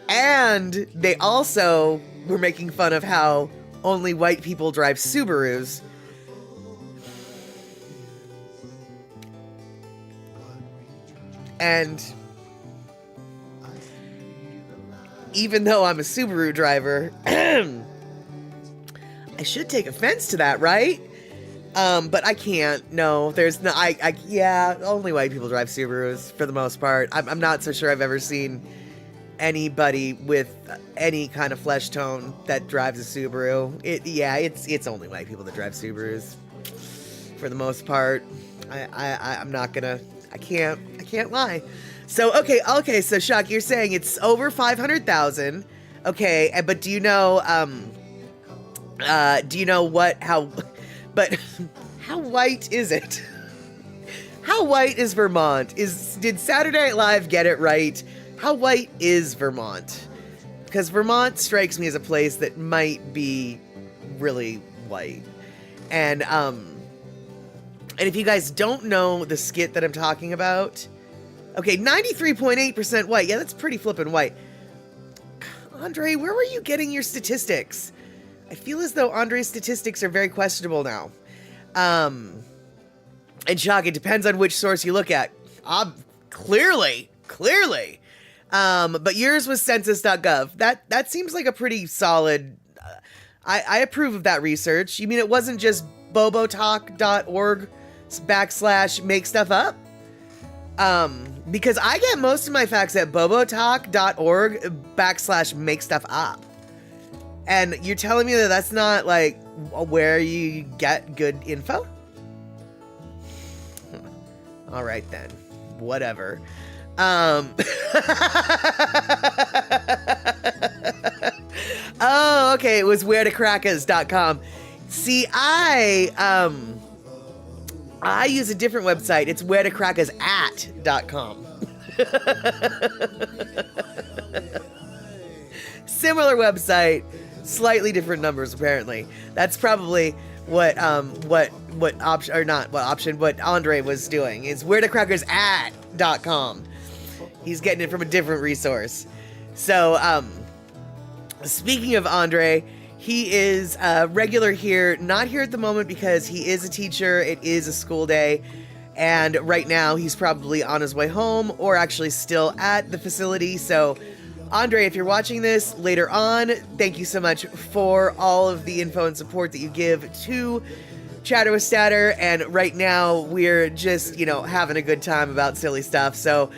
and they also were making fun of how only white people drive Subarus. And even though I'm a Subaru driver, I should take offense to that, right? But I can't. No, there's no. Yeah, only white people drive Subarus for the most part. I'm not so sure I've ever seen anybody with any kind of flesh tone that drives a Subaru. It's only white people that drive Subarus for the most part. I'm not gonna. I can't lie. So okay. So Shock, you're saying it's over 500,000. Okay, but do you know how white is it? How white is Vermont? Did Saturday Night Live get it right? How white is Vermont? Because Vermont strikes me as a place that might be really white. And if you guys don't know the skit that I'm talking about, okay, 93.8% white. Yeah, that's pretty flippin' white. Andre, where were you getting your statistics? I feel as though Andre's statistics are very questionable now. And Shock, it depends on which source you look at. Clearly. But yours was census.gov. That seems like a pretty solid... I approve of that research. You mean it wasn't just bobotalk.org/make stuff up? Because I get most of my facts at bobotalk.org/make stuff up. And you're telling me that that's not, like, where you get good info? All right, then. Whatever. Oh, okay. It was wheretocrackas.com. See, I use a different website. It's wheretocrackas@.com. Similar website, slightly different numbers apparently. That's probably what Andre was doing. Is wheretocrackas@.com. He's getting it from a different resource. So speaking of Andre, he is regular here, not here at the moment because he is a teacher. It is a school day. And right now he's probably on his way home or actually still at the facility. So Andre, if you're watching this later on, thank you so much for all of the info and support that you give to Chatter with Statter. And right now we're just, having a good time about silly stuff. So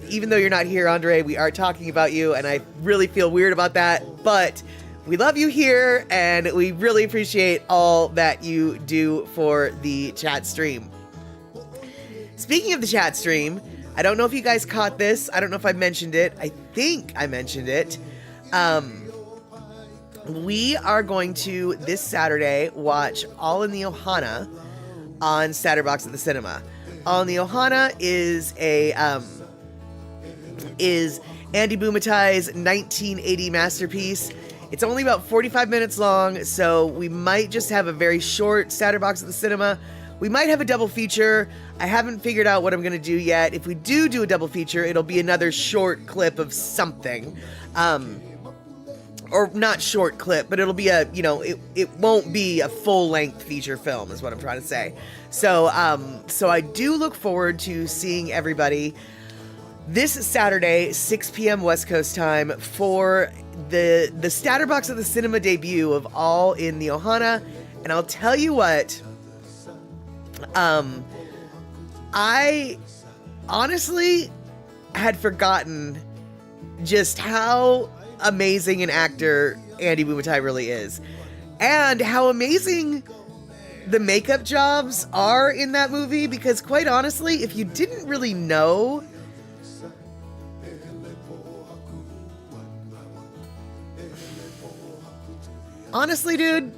even though you're not here, Andre, we are talking about you, and I really feel weird about that, but we love you here, and we really appreciate all that you do for the chat stream. Speaking of the chat stream, I don't know if you guys caught this. I don't know if I mentioned it. I think I mentioned it. We are going to, this Saturday, watch All in the Ohana on Statterbox at the Cinema. All in the Ohana is Andy Bumatai's 1980 masterpiece. It's only about 45 minutes long, so we might just have a very short Statterbox at the Cinema. We might have a double feature. I haven't figured out what I'm going to do yet. If we do a double feature, it'll be another short clip of something. Or not short clip, but it'll be it won't be a full-length feature film, is what I'm trying to say. So I do look forward to seeing everybody this Saturday, 6 p.m. West Coast time, for the Statterbox at the Cinema debut of All in the Ohana. And I'll tell you what, I honestly had forgotten just how amazing an actor Andy Bumatai really is, and how amazing the makeup jobs are in that movie, because quite honestly, if you didn't really know, honestly, dude,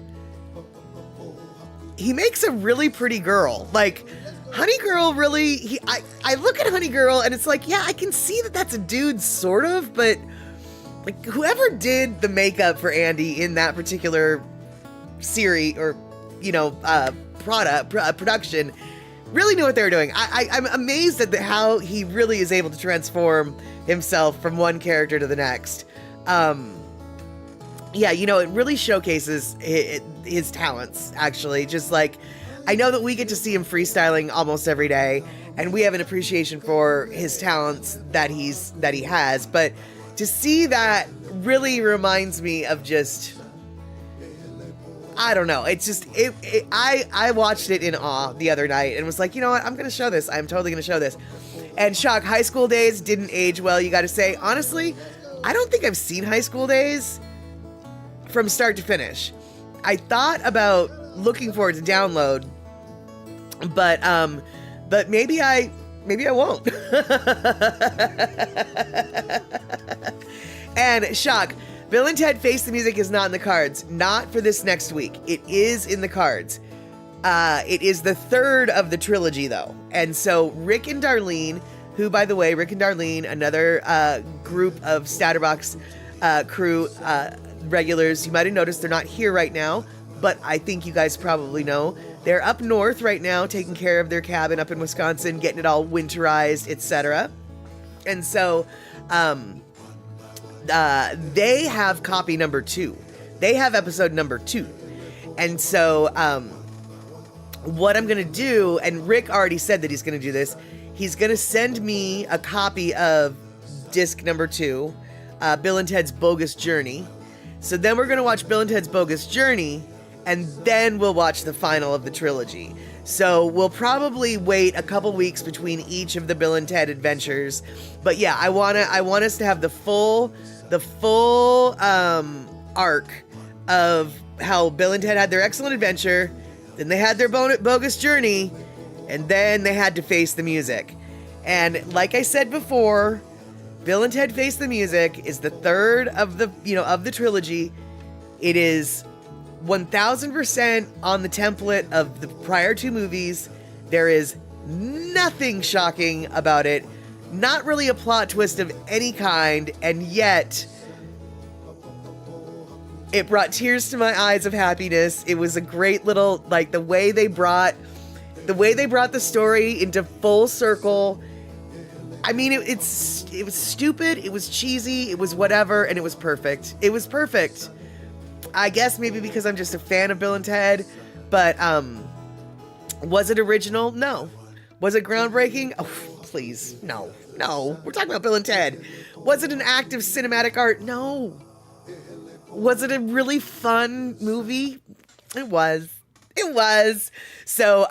he makes a really pretty girl. Like, Honey Girl really, I look at Honey Girl and it's like, yeah, I can see that that's a dude, sort of, but like, whoever did the makeup for Andy in that particular series or, production really knew what they were doing. I'm amazed at how he really is able to transform himself from one character to the next. It really showcases his talents, actually. Just like, I know that we get to see him freestyling almost every day, and we have an appreciation for his talents that he has, but to see that really reminds me of just, I don't know. It's just, I watched it in awe the other night and was like, you know what? I'm going to show this. I'm totally going to show this. And shock, High School Days didn't age well, you got to say. Honestly, I don't think I've seen High School Days from start to finish. I thought about looking for it to download, but maybe I won't. And shock, Bill and Ted Face the Music is not in the cards. Not for this next week. It is in the cards. It is the third of the trilogy, though. And so Rick and Darlene, who, by the way, Rick and Darlene, another group of Statterbox crew regulars, you might have noticed they're not here right now, but I think you guys probably know. They're up north right now, taking care of their cabin up in Wisconsin, getting it all winterized, etc. And so they have copy number 2. They have episode number 2. And so what I'm going to do, and Rick already said that he's going to do this, he's going to send me a copy of disc number 2, Bill and Ted's Bogus Journey. So then we're going to watch Bill and Ted's Bogus Journey, and then we'll watch the final of the trilogy. So we'll probably wait a couple weeks between each of the Bill and Ted adventures. But yeah, I want us to have the full arc of how Bill and Ted had their excellent adventure, then they had their bogus journey, and then they had to face the music. And like I said before, Bill and Ted Face the Music is the third of the trilogy. It is 1000% on the template of the prior 2 movies. There is nothing shocking about it. Not really a plot twist of any kind, and yet it brought tears to my eyes of happiness. It was a great little, like, the way they brought the story into full circle. I mean, it was stupid, it was cheesy, it was whatever, and it was perfect. It was perfect. I guess maybe because I'm just a fan of Bill and Ted, but was it original? No. Was it groundbreaking? Oh, please, no. No. We're talking about Bill and Ted. Was it an act of cinematic art? No. Was it a really fun movie? It was. It was. So,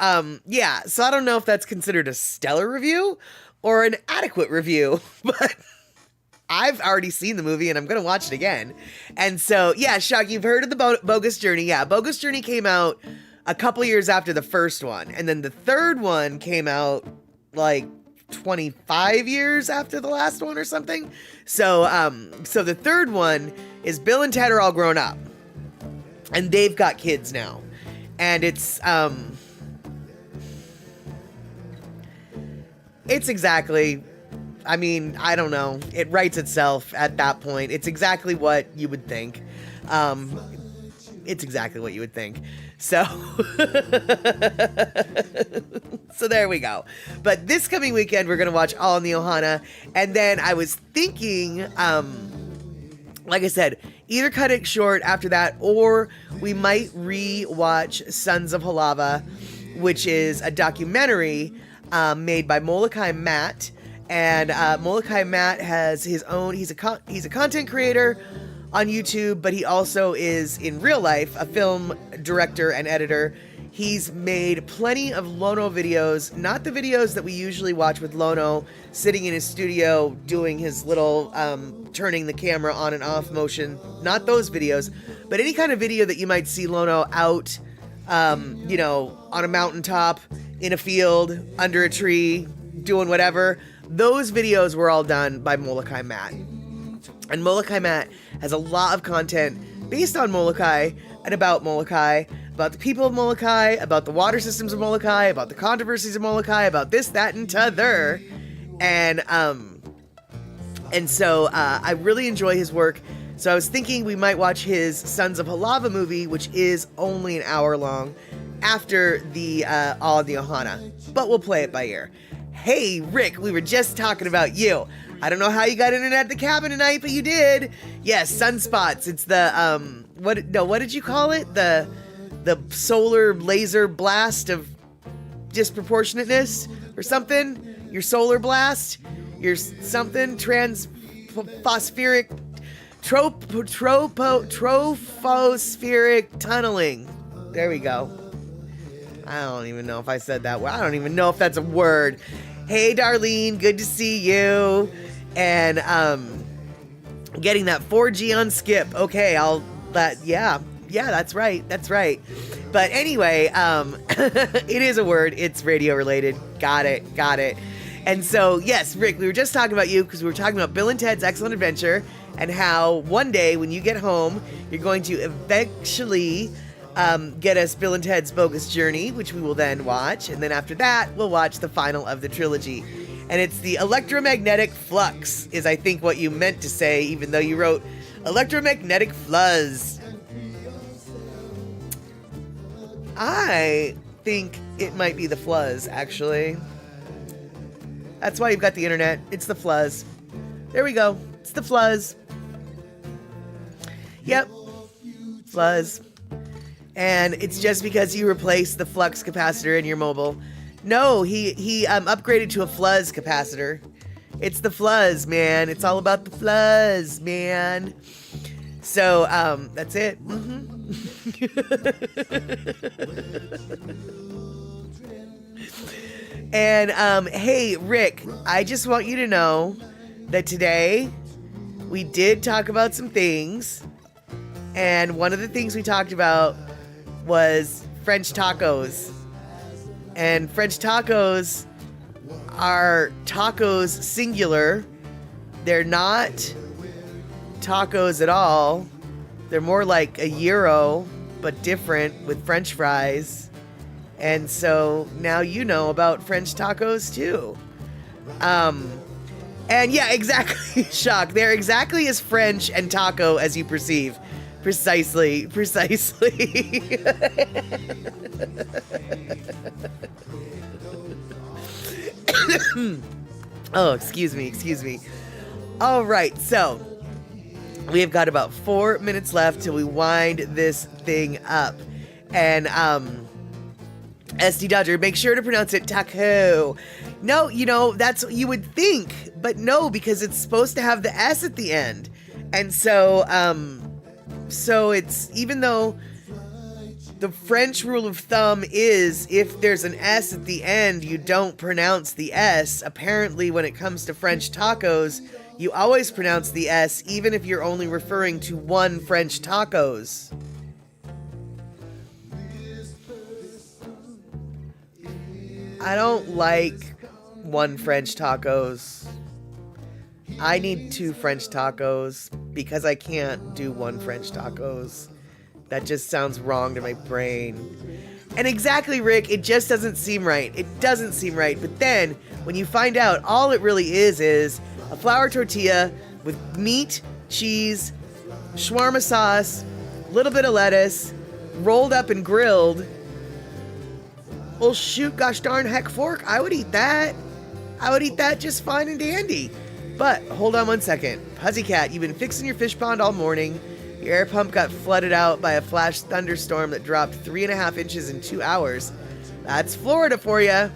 yeah. So I don't know if that's considered a stellar review or an adequate review, but I've already seen the movie and I'm going to watch it again. And so, yeah, Shock, you've heard of the Bogus Journey. Yeah, Bogus Journey came out a couple years after the first one. And then the third one came out like 25 years after the last one or something. So, so the third one is Bill and Ted are all grown up and they've got kids now. And it's exactly, I mean, I don't know. It writes itself at that point. It's exactly what you would think. It's exactly what you would think. So, so there we go. But this coming weekend, we're going to watch All in the Ohana. And then I was thinking, like I said, either cut it short after that, or we might re-watch Sons of Halava, which is a documentary made by Molokai Matt. And Molokai Matt has his own, he's a content creator on YouTube, but he also is in real life a film director and editor. He's made plenty of Lono videos, not the videos that we usually watch with Lono sitting in his studio doing his little turning the camera on and off motion, not those videos, but any kind of video that you might see Lono out, you know, on a mountaintop, in a field, under a tree, doing whatever. Those videos were all done by Molokai Matt. And Molokai Matt has a lot of content based on Molokai and about Molokai, about the people of Molokai, about the water systems of Molokai, about the controversies of Molokai, about this, that, and t'other. And so I really enjoy his work. So I was thinking we might watch his Sons of Halava movie, which is only an hour long, after the All in the Ohana. But we'll play it by ear. Hey, Rick, we were just talking about you. I don't know how you got internet at the cabin tonight, but you did. Yes, sunspots. It's the, what did you call it? The solar laser blast of disproportionateness or something? Your solar blast? Your something? Trophospheric tunneling. There we go. I don't even know if I said that word. I don't even know if that's a word. Hey, Darlene, good to see you. And getting that 4G on Skip. Okay, yeah, that's right. But anyway, it is a word. It's radio related. Got it. And so, yes, Rick, we were just talking about you because we were talking about Bill and Ted's Excellent Adventure and how one day when you get home, you're going to eventually get us Bill and Ted's Bogus Journey, which we will then watch. And then after that, we'll watch the final of the trilogy. And it's the electromagnetic flux, is I think what you meant to say, even though you wrote electromagnetic fuzz. I think it might be the fluzz, actually. That's why you've got the internet. It's the fluzz. There we go. It's the fluzz. Yep. Fluzz. And it's just because you replaced the flux capacitor in your mobile. No, he upgraded to a fluzz capacitor. It's the fluzz, man. It's all about the fluzz, man. So, that's it. And, hey, Rick, I just want you to know that today we did talk about some things. And one of the things we talked about was French tacos. And French tacos are tacos singular. They're not tacos at all. They're more like a gyro, but different with French fries. And so now you know about French tacos too. And yeah, exactly, Shock. They're exactly as French and taco as you perceive. Precisely. Oh, excuse me. All right, so we have got about 4 minutes left till we wind this thing up. And SD Dodger, make sure to pronounce it taco. No, that's what you would think, but no, because it's supposed to have the S at the end. And so it's, even though the French rule of thumb is if there's an S at the end, you don't pronounce the S. Apparently, when it comes to French tacos, you always pronounce the S, even if you're only referring to one French tacos. I don't like one French tacos. I need 2 French tacos because I can't do one French tacos. That just sounds wrong to my brain. And exactly, Rick, it just doesn't seem right. It doesn't seem right. But then, when you find out, all it really is a flour tortilla with meat, cheese, shawarma sauce, a little bit of lettuce, rolled up and grilled. Well, shoot, gosh darn heck fork, I would eat that. I would eat that just fine and dandy. But, hold on one second. Pussycat, you've been fixing your fish pond all morning. Your air pump got flooded out by a flash thunderstorm that dropped 3.5 inches in 2 hours. That's Florida for you.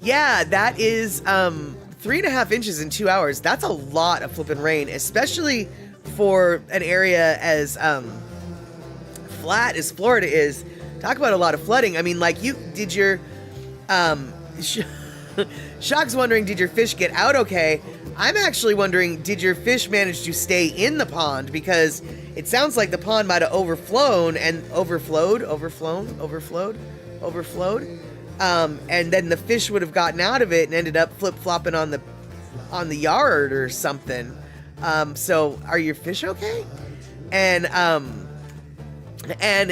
Yeah, that is 3.5 inches in 2 hours. That's a lot of flipping rain, especially for an area as flat as Florida is. Talk about a lot of flooding. I mean, like, you did your Shock's wondering, did your fish get out okay? I'm actually wondering, did your fish manage to stay in the pond? Because it sounds like the pond might have overflowed. And then the fish would have gotten out of it and ended up flip-flopping on the yard or something. So are your fish okay? And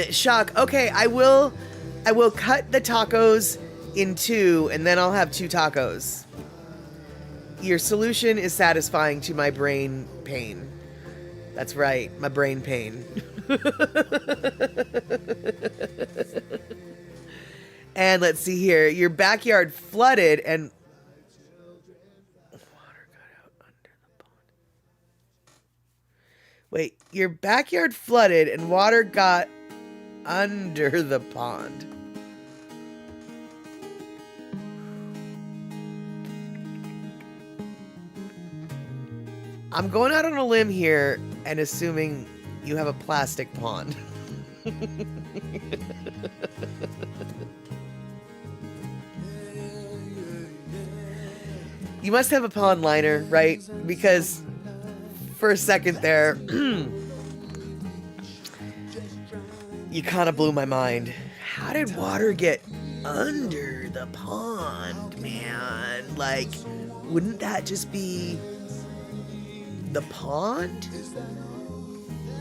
Shock, okay, I will cut the tacos in 2, and then I'll have 2 tacos. Your solution is satisfying to my brain pain. That's right, my brain pain. And let's see here. Your backyard flooded and water got out under the pond. Wait, your backyard flooded and water got under the pond. I'm going out on a limb here and assuming you have a plastic pond. You must have a pond liner, right? Because for a second there, you kind of blew my mind. How did water get under the pond, man? Like, wouldn't that just be the pond?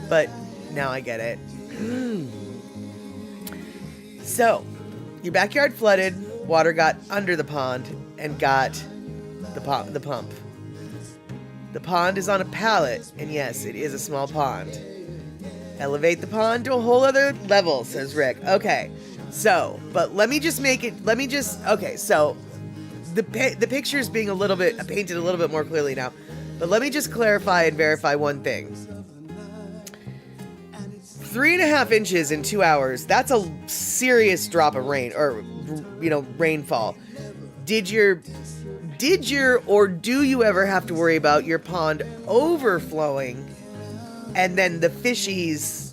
But now I get it. So, your backyard flooded, water got under the pond and got the pump. The pond is on a pallet, and yes, it is a small pond. Elevate the pond to a whole other level, says Rick. Okay, so, but okay, so the picture is being painted a little bit more clearly now. But let me just clarify and verify one thing. 3.5 inches in 2 hours, that's a serious drop of rain, or, rainfall. Did you ever have to worry about your pond overflowing and then the fishies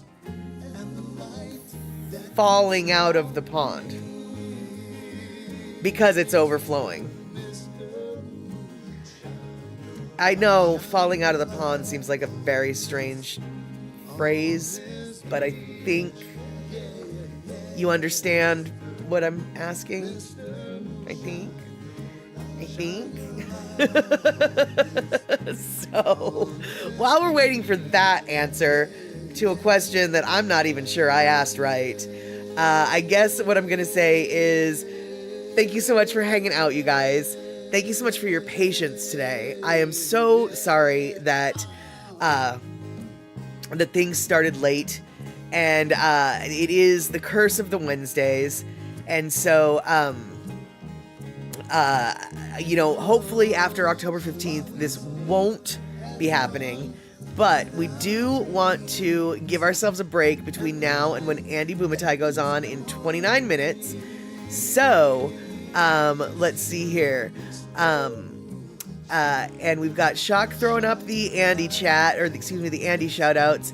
falling out of the pond because it's overflowing? I know falling out of the pond seems like a very strange phrase, but I think you understand what I'm asking. I think. So, while we're waiting for that answer to a question that I'm not even sure I asked right, I guess what I'm going to say is thank you so much for hanging out, you guys. Thank you so much for your patience today. I am so sorry that things started late, and it is the curse of the Wednesdays, and so hopefully after October 15th this won't be happening. But we do want to give ourselves a break between now and when Andy Bumatai goes on in 29 minutes. So, let's see here. And we've got Shock throwing up the Andy chat, or the Andy shoutouts.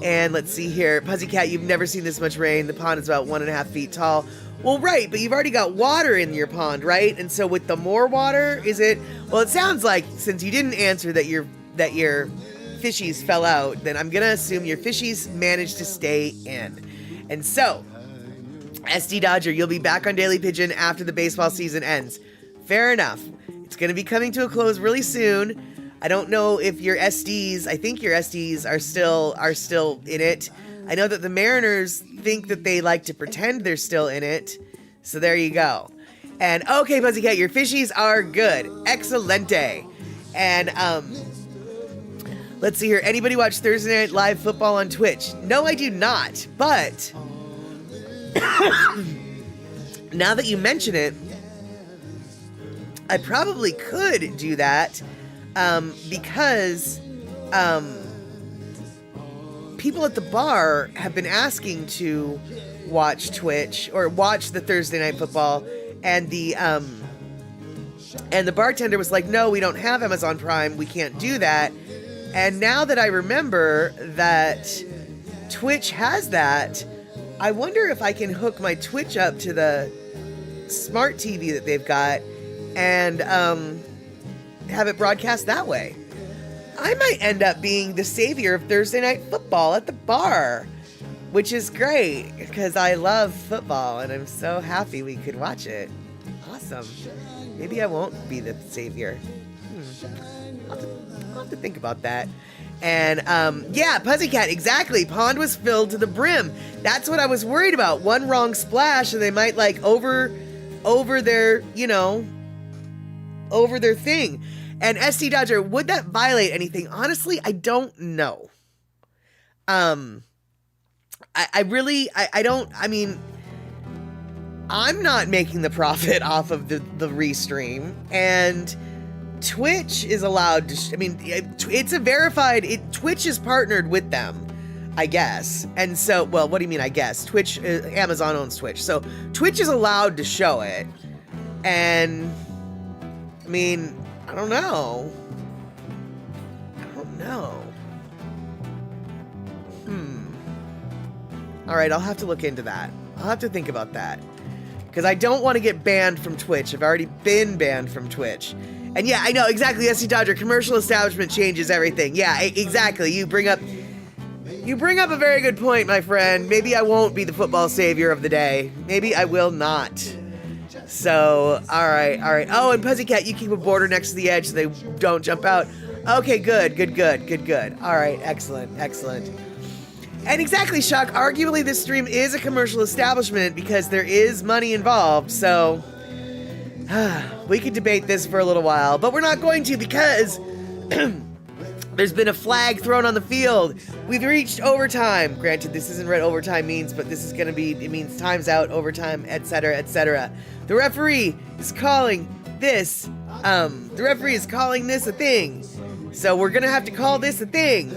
And let's see here. Pussycat, you've never seen this much rain. The pond is about 1.5 feet tall. Well, right, but you've already got water in your pond, right? And so with the more water, is it... Well, it sounds like, since you didn't answer that your fishies fell out, then I'm going to assume your fishies managed to stay in. And so, SD Dodger, you'll be back on Daily Pigeon after the baseball season ends. Fair enough. It's going to be coming to a close really soon. I don't know if your SDs, I think your SDs are still in it. I know that the Mariners think that they like to pretend they're still in it. So there you go. And okay, Pussycat, your fishies are good. Excelente. And let's see here. Anybody watch Thursday Night Live football on Twitch? No, I do not. But now that you mention it, I probably could do that because people at the bar have been asking to watch Twitch or watch the Thursday Night Football, and the bartender was like, "No, we don't have Amazon Prime. We can't do that." And now that I remember that Twitch has that, I wonder if I can hook my Twitch up to the smart TV that they've got and have it broadcast that way. I might end up being the savior of Thursday Night Football at the bar, which is great because I love football and I'm so happy we could watch it. Awesome. Maybe I won't be the savior. I'll have to think about that. And yeah, Pussycat, exactly. Pond was filled to the brim. That's what I was worried about. One wrong splash and they might like over their, over their thing. And SD Dodger, would that violate anything? Honestly, I don't know. I'm not making the profit off of the restream, and Twitch is allowed to, it's a verified, Twitch is partnered with them, I guess. And so, well, what do you mean, I guess? Twitch, Amazon owns Twitch. So Twitch is allowed to show it. And, I don't know. All right, I'll have to look into that. I'll have to think about that. Because I don't want to get banned from Twitch. I've already been banned from Twitch. And yeah, I know, exactly, SD Dodger, commercial establishment changes everything. Yeah, exactly. You bring up a very good point, my friend. Maybe I won't be the football savior of the day. Maybe I will not. So, all right. Oh, and Pussycat, you keep a border next to the edge so they don't jump out. Okay, good. All right, excellent. And exactly, Shock, arguably this stream is a commercial establishment because there is money involved, so we could debate this for a little while, but we're not going to because there's been a flag thrown on the field. We've reached overtime. Granted, this isn't what overtime means, but this is going to be, it means time's out, overtime, etc., etc. The referee is calling this a thing. So we're going to have to call this a thing.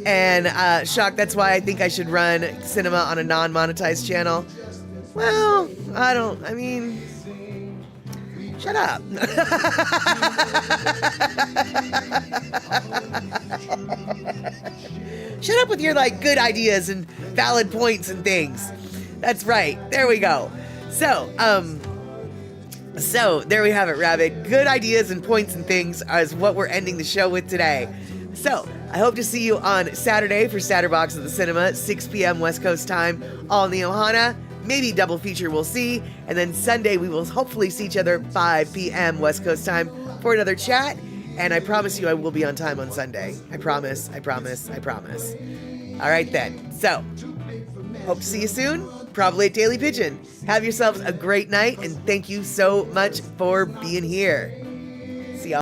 And, Shock, that's why I think I should run cinema on a non-monetized channel. Well, shut up. Shut up with your, good ideas and valid points and things. That's right. There we go. So there we have it, Rabbit. Good ideas and points and things is what we're ending the show with today. So, I hope to see you on Saturday for Satterbox at the Cinema, 6 p.m. West Coast time, all in the Ohana. Maybe double feature, we'll see. And then Sunday, we will hopefully see each other 5 p.m. West Coast time for another chat. And I promise you I will be on time on Sunday. I promise. All right then. So, hope to see you soon. Probably at Daily Pigeon. Have yourselves a great night, and thank you so much for being here.